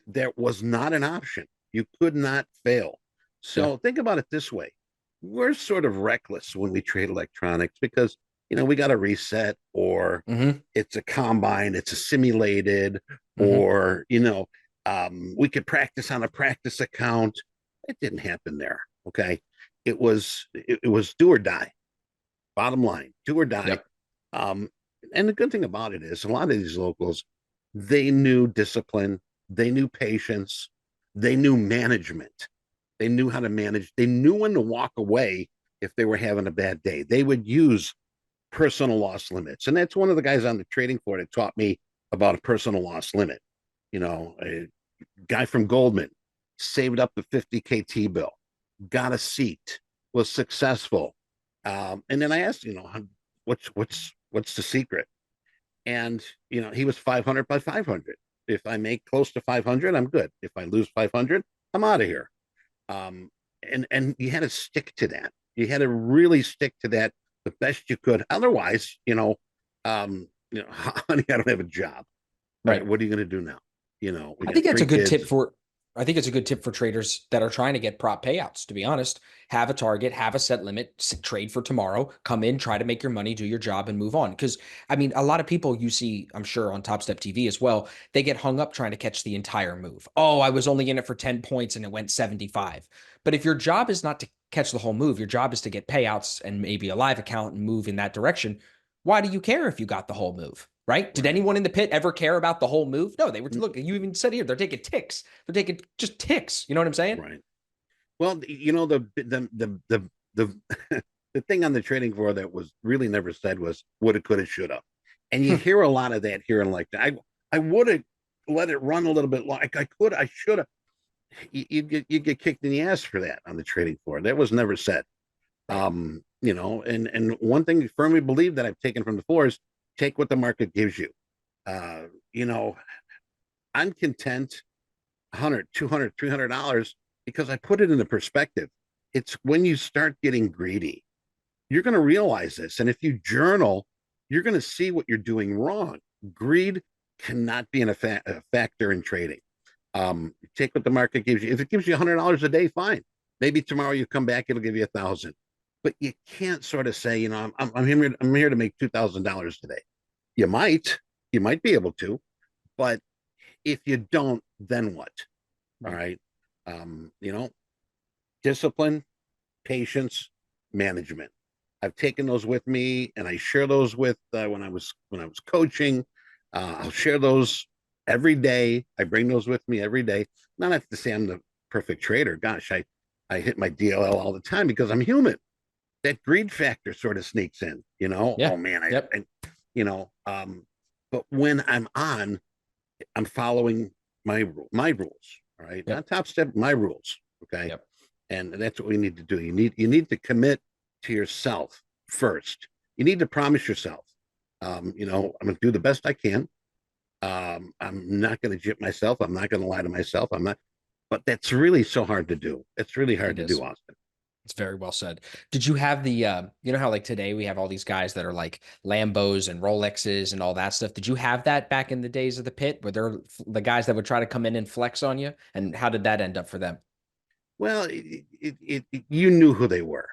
S1: There was not an option. You could not fail. So
S3: Yeah.
S1: think about it this way: we're sort of reckless when we trade electronics because we got a reset, or it's a combine, it's a simulated, or we could practice on a practice account. It didn't happen there. Okay, it was do or die. Bottom line, do or die.
S3: Yep.
S1: And the good thing about it is a lot of these locals, they knew discipline, they knew patience, they knew management, they knew how to manage, they knew when to walk away if they were having a bad day. They would use personal loss limits. And that's one of the guys on the trading floor that taught me about a personal loss limit. A guy from Goldman saved up the 50K T-bill, got a seat, was successful. And then I asked, what's the secret? And, he was 500 by 500. If I make close to 500, I'm good. If I lose 500, I'm out of here. And you had to stick to that. You had to really stick to that the best you could. Otherwise, honey, I don't have a job. Right. What are you going to do now?
S3: I think that's a good tip for. I think it's a good tip for traders that are trying to get prop payouts. To be honest, have a target, have a set limit, trade for tomorrow, come in, try to make your money, do your job, and move on. Because I mean, a lot of people you see, I'm sure on Topstep TV as well, they get hung up trying to catch the entire move. Oh, I was only in it for 10 points and it went 75. But if your job is not to catch the whole move, your job is to get payouts and maybe a live account and move in that direction. Why do you care if you got the whole move? Right? Did anyone in the pit ever care about the whole move? No, they were. Look, you even said here they're taking ticks. They're taking just ticks. You know what I'm saying?
S1: Right. Well, the the thing on the trading floor that was really never said was woulda, coulda, shoulda, and you hear a lot of that here. And like I would have let it run a little bit like I could, I should have. You get kicked in the ass for that on the trading floor. That was never said. And one thing I firmly believe that I've taken from the floor is take what the market gives you. I'm content 100, 200, $300 because I put it into perspective. It's when you start getting greedy, you're going to realize this. And if you journal, you're going to see what you're doing wrong. Greed cannot be a factor in trading. Take what the market gives you. If it gives you $100 a day, fine. Maybe tomorrow you come back, it'll give you 1,000. But you can't sort of say, I'm here to make $2,000 today. You might be able to, but if you don't, then what? All right. Discipline, patience, management. I've taken those with me, and I share those with when I was coaching. I'll share those every day. I bring those with me every day. Not have to say I'm the perfect trader. Gosh, I hit my DLL all the time because I'm human. That greed factor sort of sneaks in.
S3: Yeah.
S1: Oh man, but when I'm on, I'm following my rules. All right.
S3: Yep.
S1: On Top Step, my rules. Okay.
S3: Yep.
S1: And that's what we need to do. You need to commit to yourself first. You need to promise yourself, I'm going to do the best I can. I'm not going to jip myself. I'm not going to lie to myself. I'm not, but that's really so hard to do. It's really hard to do, Austin.
S3: It's very well said. Did you have the, you know how like today we have all these guys that are like Lambos and Rolexes and all that stuff. Did you have that back in the days of the pit? Were there the guys that would try to come in and flex on you? And how did that end up for them?
S1: Well, you knew who they were.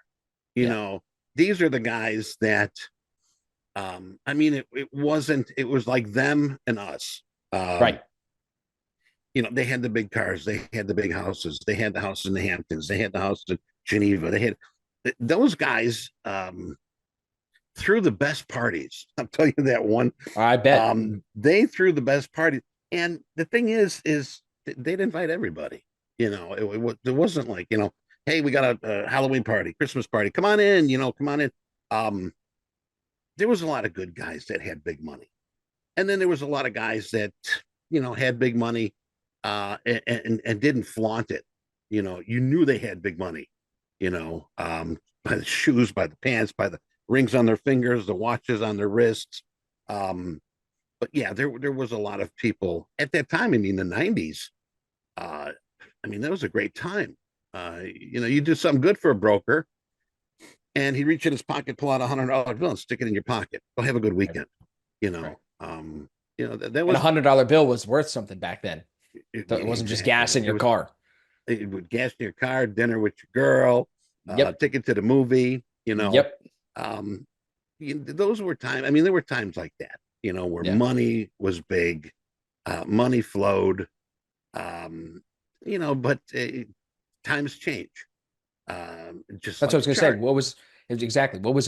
S3: Yeah.
S1: These are the guys that, it was like them and us.
S3: Right.
S1: They had the big cars, they had the big houses, they had the house in the Hamptons, they had the house in Geneva, they had those guys threw the best parties. I'll tell you that one.
S3: I bet.
S1: They threw the best parties. And the thing is they'd invite everybody. It wasn't like, hey, we got a Halloween party, Christmas party. Come on in, come on in. There was a lot of good guys that had big money. And then there was a lot of guys that, had big money and didn't flaunt it. You knew they had big money, by the shoes, by the pants, by the rings on their fingers, the watches on their wrists. But yeah, there was a lot of people at that time. I mean, the 90s. That was a great time. You do something good for a broker, and he'd reach in his pocket, pull out $100 bill, and stick it in your pocket. Go have a good weekend.
S3: Right.
S1: That was
S3: and $100 bill was worth something back then. It wasn't just gas in your car.
S1: It would gas in your car, dinner with your girl, ticket to the movie.
S3: Yep.
S1: Those were times. There were times like that. Where money was big, money flowed. But times change.
S3: That's what I was going to say. What was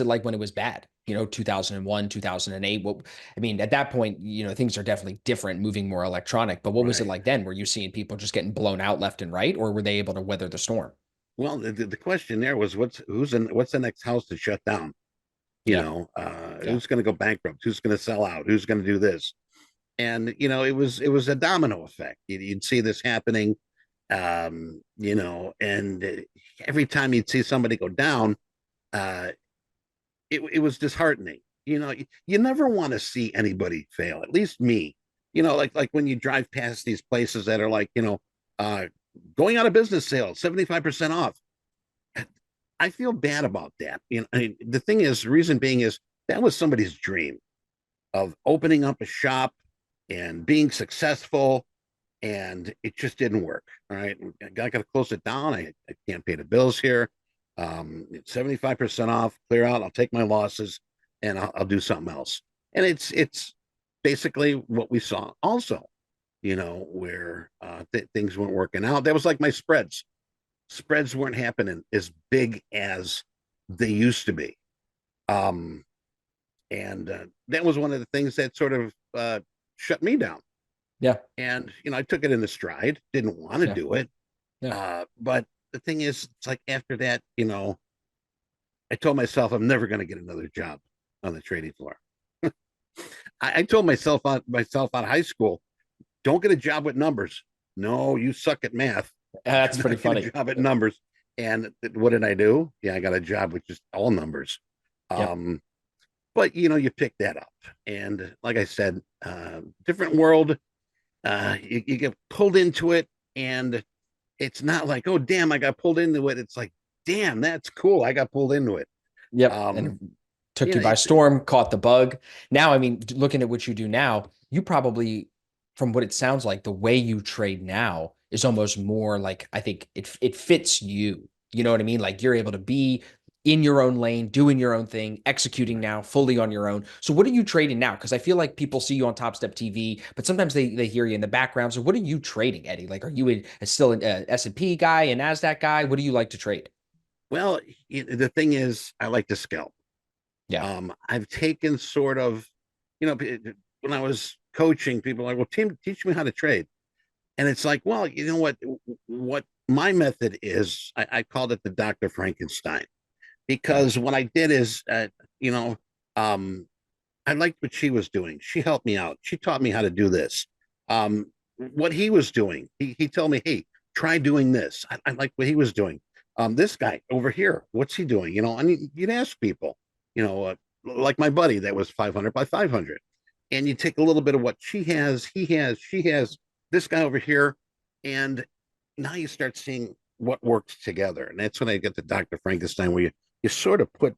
S3: it like when it was bad? 2001, 2008. At that point, things are definitely different, moving more electronic. But what was it like then? Were you seeing people just getting blown out left and right, or were they able to weather the storm?
S1: Well, the question there was what's the next house to shut down? Who's going to go bankrupt? Who's going to sell out? Who's going to do this? And it was a domino effect. You'd see this happening, and every time you'd see somebody go down, it was disheartening. You never want to see anybody fail. At least me. Like when you drive past these places that are like, going out of business sale, 75% off. I feel bad about that. The thing is, the reason being is that was somebody's dream of opening up a shop and being successful, and it just didn't work. All right, I got to close it down. I can't pay the bills here. 75% off, clear out. I'll take my losses, and I'll do something else. And it's basically what we saw also. Where things weren't working out. That was like my spreads. Spreads weren't happening as big as they used to be. And that was one of the things that sort of shut me down.
S3: Yeah.
S1: And, I took it in the stride, didn't want to do it.
S3: Yeah.
S1: But the thing is, it's like after that, I told myself I'm never going to get another job on the trading floor. I told myself out of high school, don't get a job with numbers. No, you suck at math.
S3: That's pretty funny.
S1: Get a job at numbers. And what did I do? Yeah, I got a job with just all numbers.
S3: Yep.
S1: But you pick that up. And like I said, different world. You get pulled into it, and it's not like, oh damn, I got pulled into it. It's like, damn, that's cool. I got pulled into it.
S3: Yep. And took you by storm, caught the bug. Now, looking at what you do now, you probably, from what it sounds like, the way you trade now is almost more like, I think it fits you. You know what I mean? Like you're able to be in your own lane, doing your own thing, executing now fully on your own. So what are you trading now? Because I feel like people see you on Topstep TV, but sometimes they hear you in the background. So what are you trading, Eddie? Like, are you still an S&P guy, a NASDAQ guy? What do you like to trade?
S1: Well, the thing is, I like to scalp.
S3: Yeah.
S1: I've taken sort of, when I was coaching, people are like, well, teach me how to trade. And it's like, well, you know what my method is, I called it the Dr. Frankenstein, because what I did is, I liked what she was doing. She helped me out. She taught me how to do this. What he was doing, he told me, hey, try doing this. I like what he was doing. This guy over here, what's he doing? And you'd ask people, like my buddy that was 500 by 500, and you take a little bit of what she has, he has, she has, this guy over here, and now you start seeing what works together. And that's when I get to Dr. Frankenstein, where you sort of put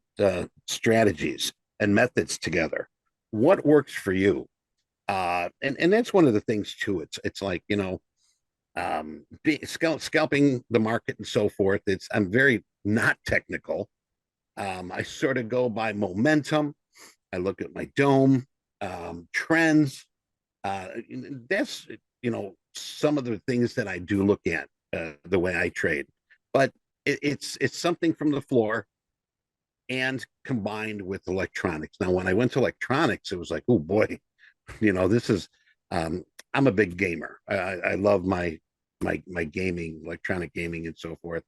S1: strategies and methods together. What works for you? And that's one of the things too. It's like, scalping the market and so forth. I'm very not technical. I sort of go by momentum. I look at my dome, trends. That's, some of the things that I do look at, the way I trade. But it's something from the floor and combined with electronics. Now, when I went to electronics, it was like, oh boy, this is, I'm a big gamer. I love my gaming, electronic gaming and so forth.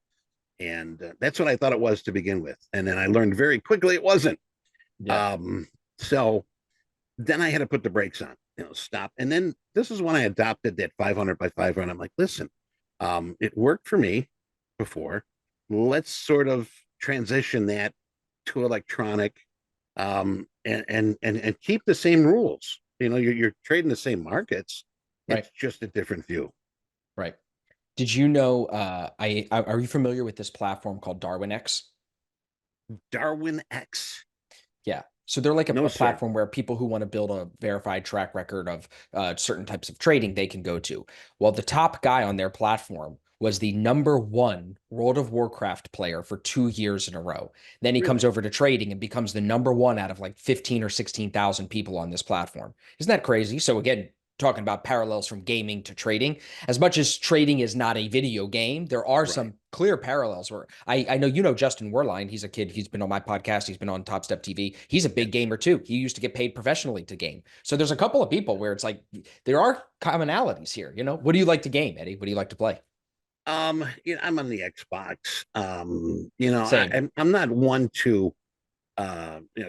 S1: And that's what I thought it was to begin with. And then I learned very quickly it wasn't. Yeah. So then I had to put the brakes on, stop. And then this is when I adopted that 500 by 500. I'm like, listen, it worked for me before. Let's sort of transition that to electronic, and keep the same rules. You're trading the same markets. Right. It's just a different view.
S3: Right. Did you know, are you familiar with this platform called Darwin X?
S1: Darwin X?
S3: Yeah. So they're like a platform where people who want to build a verified track record of certain types of trading, they can go to. Well, the top guy on their platform was the #1 World of Warcraft player for 2 years in a row. Then he comes over to trading and becomes the #1 out of like 15 or 16,000 people on this platform. Isn't that crazy? So again, talking about parallels from gaming to trading, as much as trading is not a video game, there are some clear parallels where I know, Justin Werline, he's a kid. He's been on my podcast. He's been on TopstepTV. He's a big gamer too. He used to get paid professionally to game. So there's a couple of people where it's like, there are commonalities here. What do you like to game, Eddie? What do you like to play?
S1: I'm on the Xbox. I'm not one to,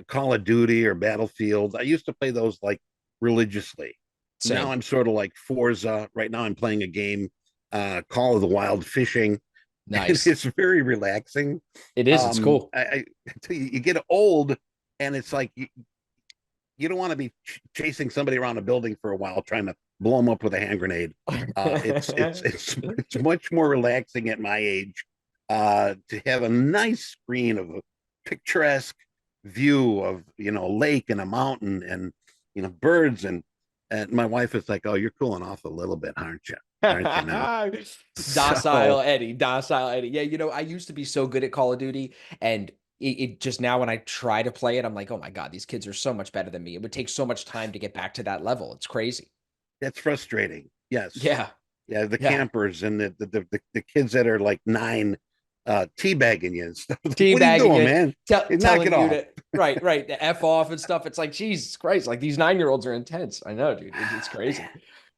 S1: Call of Duty or Battlefield. I used to play those like religiously. Same. Now I'm sort of like Forza. Right now I'm playing a game, Call of the Wild Fishing. Nice. It's very relaxing.
S3: It is. It's cool.
S1: You get old, and it's like you don't want to be chasing somebody around a building for a while trying to blow them up with a hand grenade. It's much more relaxing at my age, to have a nice screen of a picturesque view of lake and a mountain and birds, and my wife is like, "Oh, you're cooling off a little bit, aren't you?" Now?
S3: Docile Eddie. Yeah, I used to be so good at Call of Duty, and it just now when I try to play it, I'm like, oh my God, these kids are so much better than me. It would take so much time to get back to that level. It's crazy.
S1: That's frustrating. Yes.
S3: Yeah.
S1: Yeah. The campers and the kids that are like 9, teabagging you and stuff.
S3: Teabagging, what are you doing, man?
S1: Knock it off.
S3: Right. The F off and stuff. It's like, Jesus Christ. Like these 9-year-olds are intense. I know, dude. It's crazy.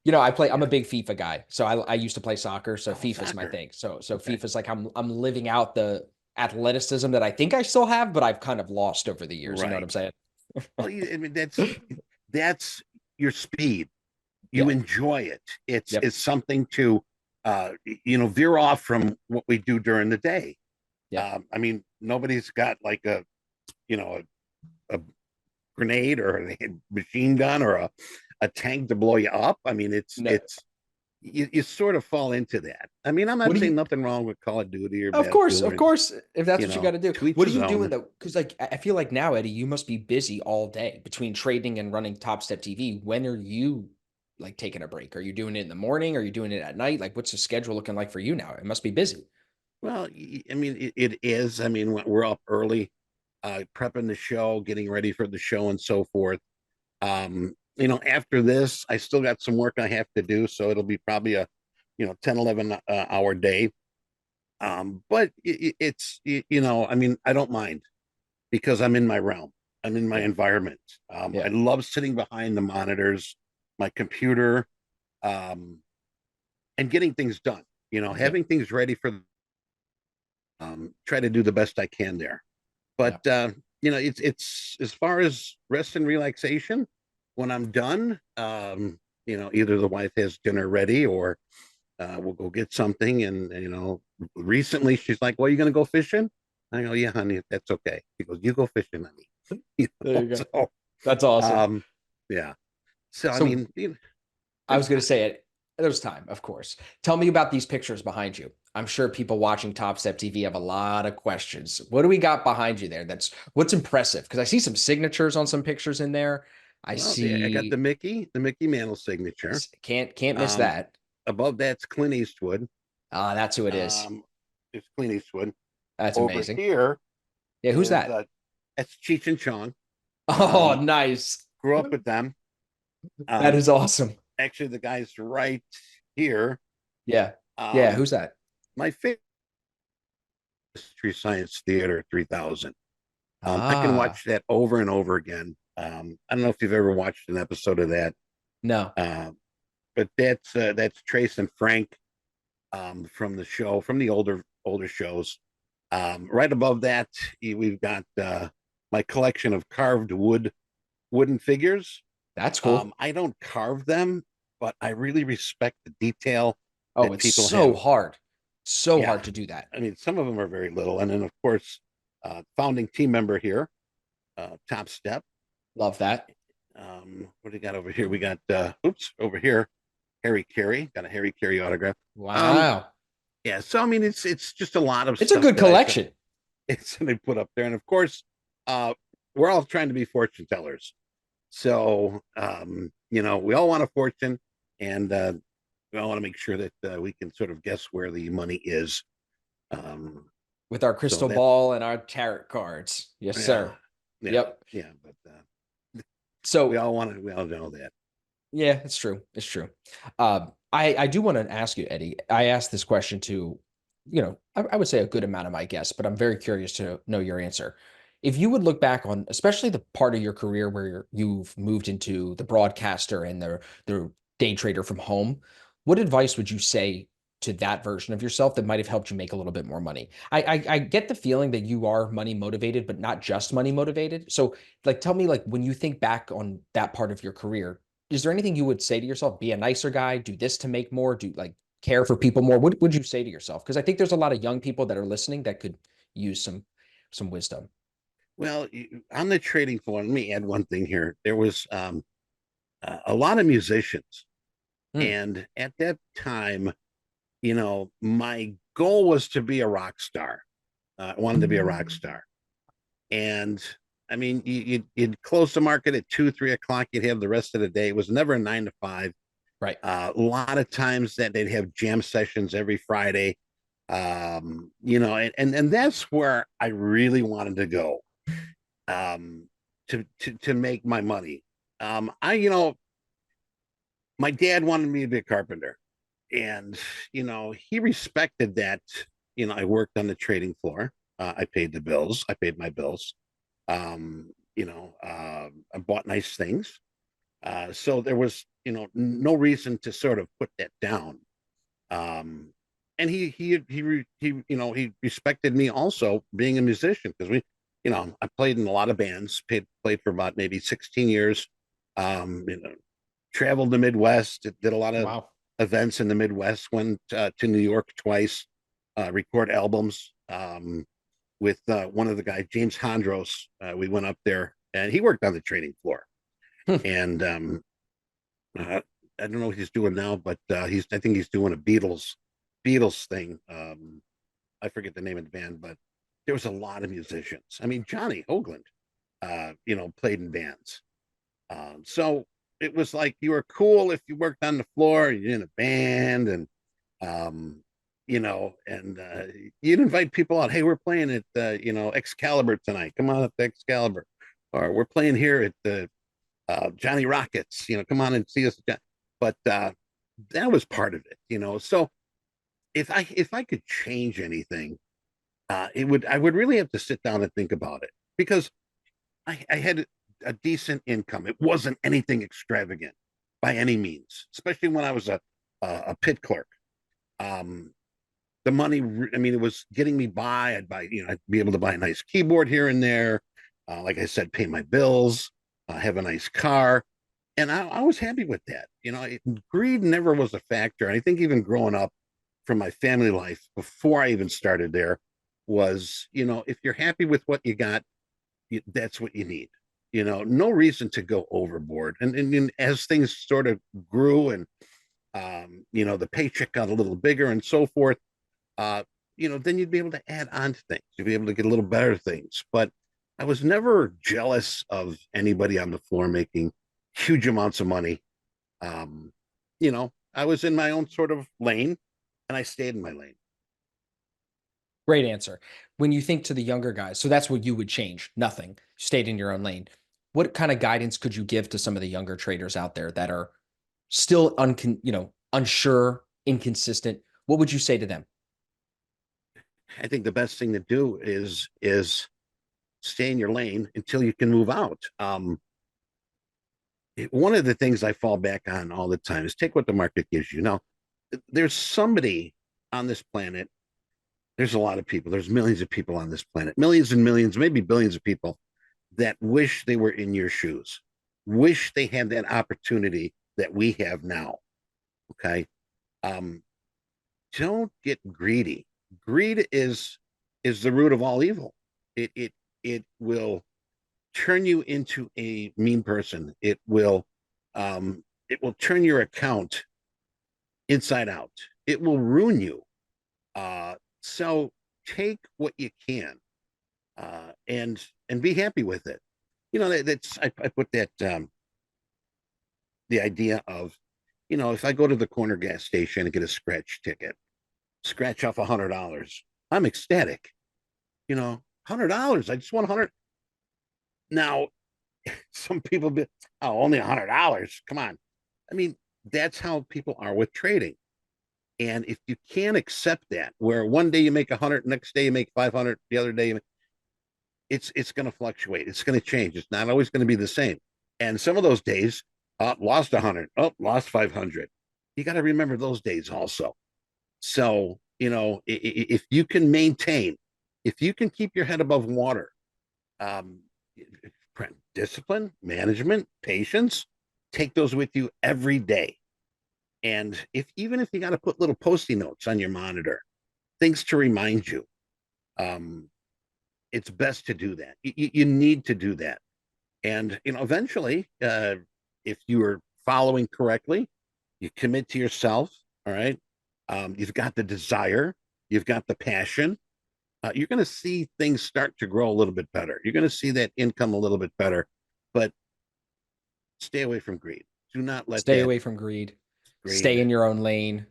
S3: I'm a big FIFA guy. So I used to play soccer. So FIFA's my thing. So okay. FIFA's like, I'm living out the athleticism that I think I still have, but I've kind of lost over the years. Right. You know what I'm saying?
S1: Well, I mean, that's your speed. You enjoy it. It's something to, veer off from what we do during the day. Yeah. I mean, nobody's got like a grenade or a machine gun or a tank to blow you up. I mean, you sort of fall into that. I mean, I'm not saying nothing wrong with Call of Duty or
S3: of course, if that's what you got to do. What are you doing though? Because like I feel like now, Eddie, you must be busy all day between trading and running TopstepTV. When are you like taking a break? Are you doing it in the morning? Are you doing it at night? Like, what's the schedule looking like for you now? It must be busy.
S1: Well, I mean, it is. I mean, we're up early, prepping the show, getting ready for the show and so forth. After this, I still got some work I have to do. So it'll be probably a, 10, 11 hour day. But it's, I mean, I don't mind because I'm in my realm. I'm in my environment. I love sitting behind the monitors, my computer, and getting things done, having things ready for, try to do the best I can there. But, it's as far as rest and relaxation, when I'm done, either the wife has dinner ready or We'll go get something. And, recently she's like, well, you going to go fishing? I go, yeah, honey, that's okay. She goes, you go fishing, honey.
S3: There you go.
S1: So,
S3: That's awesome.
S1: yeah. So, I
S3: So
S1: mean,
S3: I was
S1: there's
S3: going to
S1: time.
S3: say it. There's time, of course. Tell me about these pictures behind you. I'm sure people watching Top Step TV have a lot of questions. What do we got behind you there? What's impressive? Because I see some signatures on some pictures in there. I
S1: Well, yeah, I got
S3: see.
S1: the Mickey Mantle signature.
S3: Can't miss
S1: Um,
S3: that.
S1: Above that's Clint Eastwood.
S3: Ah, that's who it is.
S1: Um, it's Clint Eastwood.
S3: That's
S1: Over
S3: amazing.
S1: here
S3: Yeah, who's
S1: is
S3: that?
S1: that's Cheech and Chong.
S3: Oh,
S1: Um,
S3: nice.
S1: Grew up with them.
S3: That
S1: Um,
S3: is awesome.
S1: Actually, the guy's right here.
S3: Yeah. Yeah,
S1: Um,
S3: who's that?
S1: my favorite Mystery Science Theater 3000. I can
S3: Ah,
S1: watch that over and over again. I don't know if you've ever watched an episode of that,
S3: no.
S1: uh, but that's Trace and Frank, from the show, from the older shows. Right above that, we've got my collection of carved wooden figures.
S3: That's cool.
S1: I don't carve them, but I really respect the detail
S3: Oh,
S1: that
S3: it's
S1: people
S3: so
S1: have.
S3: hard. So
S1: Yeah,
S3: hard to do that.
S1: I mean, some of them are very little, and then of course, founding team member here, Topstep.
S3: Love that.
S1: What do we got over here? We got over here, Harry Carey. Got a Harry Carey autograph. Um,
S3: Wow.
S1: yeah, so I mean, it's just a lot of
S3: It's a
S1: stuff
S3: good
S1: that I
S3: collection.
S1: it's they put up there, and of course, uh, we're all trying to be fortune tellers. So, we all want a fortune, and we all want to make sure that we can sort of guess where the money is. Um,
S3: With our
S1: so
S3: crystal
S1: that,
S3: ball and our tarot cards. Yes,
S1: yeah,
S3: sir.
S1: yeah,
S3: Yep.
S1: yeah. But
S3: So
S1: we all know that.
S3: yeah, it's true. It's true. I do want to ask you, Eddie. I asked this question to, I would say a good amount of my guests, but I'm very curious to know your answer. If you would look back on, especially the part of your career where you've moved into the broadcaster and the day trader from home, what advice would you say to that version of yourself that might have helped you make a little bit more money? I get the feeling that you are money motivated, but not just money motivated. So, like, tell me, like, when you think back on that part of your career, is there anything you would say to yourself? Be a nicer guy, do this to make more, do like care for people more? What would you say to yourself? Because I think there's a lot of young people that are listening that could use some wisdom.
S1: Well, on the trading floor, let me add one thing here. There was a lot of musicians,
S3: Hmm.
S1: and at that time, my goal was to be a rock star. I wanted to be a rock star. And I mean, you'd close the market at 2, 3 o'clock. You'd have the rest of the day. It was never a 9 to 5.
S3: Right.
S1: A lot of times that they'd have jam sessions every Friday. And that's where I really wanted to go, to make my money. My dad wanted me to be a carpenter, and he respected that. I worked on the trading floor. I paid the bills. I paid my bills. I bought nice things. So there was, no reason to sort of put that down. And he respected me also being a musician, because I played in a lot of bands, played for about maybe 16 years. Traveled the Midwest, did a lot of
S3: Wow.
S1: events in the Midwest, went to New York twice, record albums. With one of the guys, James Hondros. We went up there, and he worked on the trading floor.
S3: Hmm.
S1: And I don't know what he's doing now, but I think he's doing a Beatles thing. I forget the name of the band, but there was a lot of musicians. I mean, Johnny Hoagland, played in bands. So it was like you were cool if you worked on the floor, you're in a band, and um, you'd invite people out. Hey, we're playing at Excalibur tonight. Come on up to Excalibur, or we're playing here at the Johnny Rockets. Come on and see us. But that was part of it. So if I could change anything, I would really have to sit down and think about it, because I had a decent income. It wasn't anything extravagant by any means, especially when I was a pit clerk. Um, the money, I mean, it was getting me by. I'd be able to buy a nice keyboard here and there. Like I said, pay my bills, have a nice car. and I was happy with that. Greed never was a factor. And I think even growing up from my family life before I even started there was, if you're happy with what you got, that's what you need. No reason to go overboard. And as things sort of grew and, the paycheck got a little bigger and so forth, uh, then you'd be able to add on to things. You'd be able to get a little better things. But I was never jealous of anybody on the floor making huge amounts of money. Um, I was in my own sort of lane and I stayed in my lane.
S3: Great answer. When you think to the younger guys, so that's what you would change. Nothing. You stayed in your own lane. What kind of guidance could you give to some of the younger traders out there that are still unsure, inconsistent? What would you say to them?
S1: I think the best thing to do is stay in your lane until you can move out. One of the things I fall back on all the time is take what the market gives you. Now, there's somebody on this planet. There's a lot of people. There's millions of people on this planet, millions and millions, maybe billions of people that wish they were in your shoes, wish they had that opportunity that we have now. Okay. Um, don't get greedy. Greed is the root of all evil. It will turn you into a mean person. It will turn your account inside out. It will ruin you. So take what you can, and be happy with it. I put that the idea of, if I go to the corner gas station and get a scratch ticket, scratch off $100, I'm ecstatic. $100. I just want 100. Now, some people be, oh, only $100. Come on. I mean, that's how people are with trading. And if you can't accept that, where one day you make 100, next day you make 500, the other day it's going to fluctuate. It's going to change. It's not always going to be the same. And some of those days, lost 100, lost 500. You got to remember those days also. So, if you can maintain, if you can keep your head above water, um, discipline, management, patience, take those with you every day. And even if you got to put little post-it notes on your monitor, things to remind you, it's best to do that. You need to do that. And, eventually, if you are following correctly, you commit to yourself. All right. You've got the desire, you've got the passion. You're going to see things start to grow a little bit better. You're going to see that income a little bit better, but stay away from greed. Do not let
S3: stay away from greed. Stay in your own lane.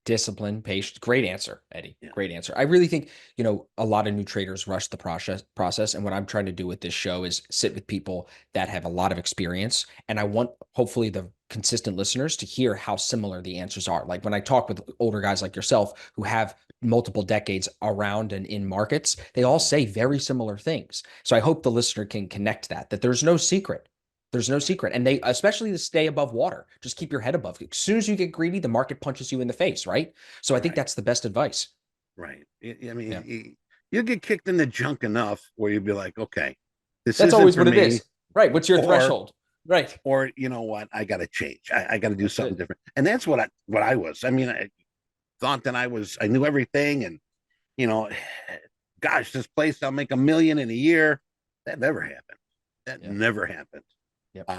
S3: Discipline, patience. Great answer, Eddie. Yeah. Great answer. I really think, a lot of new traders rush the process. And what I'm trying to do with this show is sit with people that have a lot of experience. And I want, hopefully, the consistent listeners to hear how similar the answers are. Like when I talk with older guys like yourself who have multiple decades around and in markets, they all say very similar things. So I hope the listener can connect that there's no secret. There's no secret. And they, especially to stay above water, just keep your head above. As soon as you get greedy, the market punches you in the face, right? So I think that's the best advice.
S1: Right. I mean, you get kicked in the junk enough where you'd be like, okay,
S3: that's always what it is. Right. What's your threshold? Right.
S1: Or, you know what? I got to change. I got to do something different. And that's what I was. I mean, I thought that I knew everything. And, gosh, this place, I'll make $1 million in a year. That never happened. That never happened. Yep.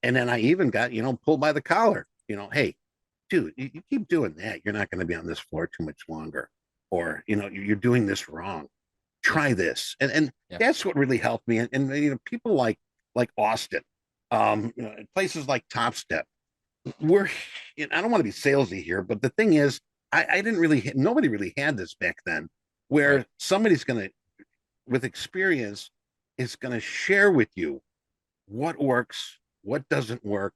S1: And then I even got, pulled by the collar, hey, dude, you keep doing that. You're not going to be on this floor too much longer. Or, you're doing this wrong. Try this. And that's what really helped me. And people like Austin, places like Topstep, I don't want to be salesy here, but the thing is, nobody really had this back then, where somebody's going to, with experience, is going to share with you what works, what doesn't work,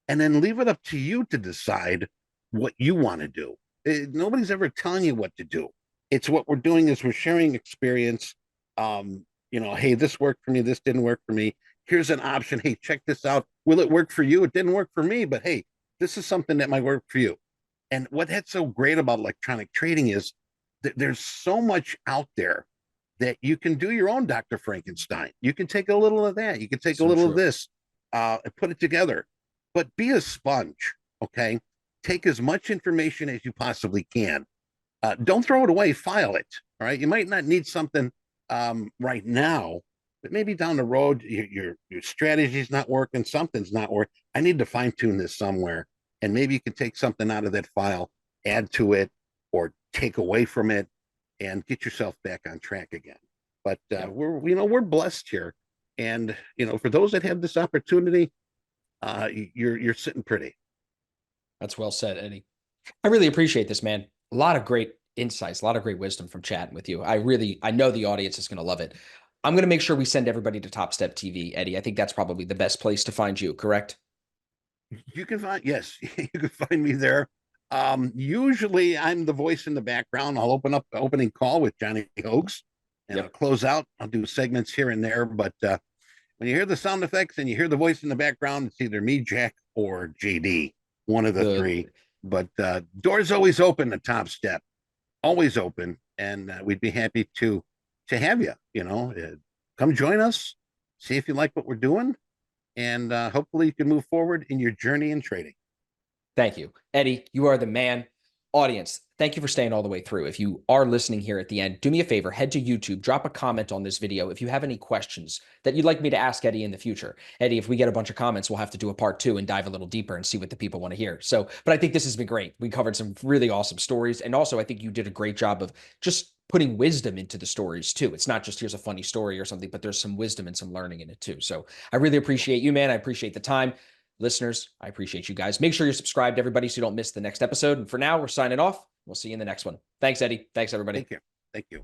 S1: and then leave it up to you to decide what you want to do. Nobody's ever telling you what to do. It's what we're doing is we're sharing experience. Hey, this worked for me. This didn't work for me. Here's an option. Hey, check this out. Will it work for you? It didn't work for me, but hey, this is something that might work for you. And what that's so great about electronic trading is that there's so much out there that you can do your own Dr. Frankenstein. You can take a little of that. You can take a little of this, and put it together. but be a sponge. Okay. Take as much information as you possibly can. Don't throw it away, file it. All right. You might not need something right now, but maybe down the road, your strategy's not working, something's not working. I need to fine tune this somewhere. And maybe you can take something out of that file, add to it, or take away from it, and get yourself back on track again. But we're blessed here. And for those that have this opportunity, you're sitting pretty.
S3: That's well said, Eddie. I really appreciate this, man. A lot of great insights, a lot of great wisdom from chatting with you. I know the audience is going to love it. I'm going to make sure we send everybody to Topstep TV, Eddie. I think that's probably the best place to find you, correct?
S1: You can find, yes, you can find me there. Usually I'm the voice in the background. I'll open up the opening call with Johnny Hoax and I'll close out. I'll do segments here and there, but when you hear the sound effects and you hear the voice in the background, it's either me, Jack, or JD, one of the three. But doors always open to Topstep, always open, and we'd be happy to have you. Come join us, see if you like what we're doing, and hopefully you can move forward in your journey in trading.
S3: Thank you, Eddie. You are the man. Audience, thank you for staying all the way through. If you are listening here at the end, do me a favor, head to YouTube, drop a comment on this video if you have any questions that you'd like me to ask Eddie in the future. Eddie, if we get a bunch of comments, we'll have to do a part 2 and dive a little deeper and see what the people want to hear. But I think this has been great. We covered some really awesome stories. And also, I think you did a great job of just putting wisdom into the stories too. It's not just here's a funny story or something, but there's some wisdom and some learning in it too. So I really appreciate you, man. I appreciate the time. Listeners, I appreciate you guys. Make sure you're subscribed, everybody, so you don't miss the next episode. And for now, we're signing off. We'll see you in the next one. Thanks, Eddie. Thanks, everybody.
S1: Thank you.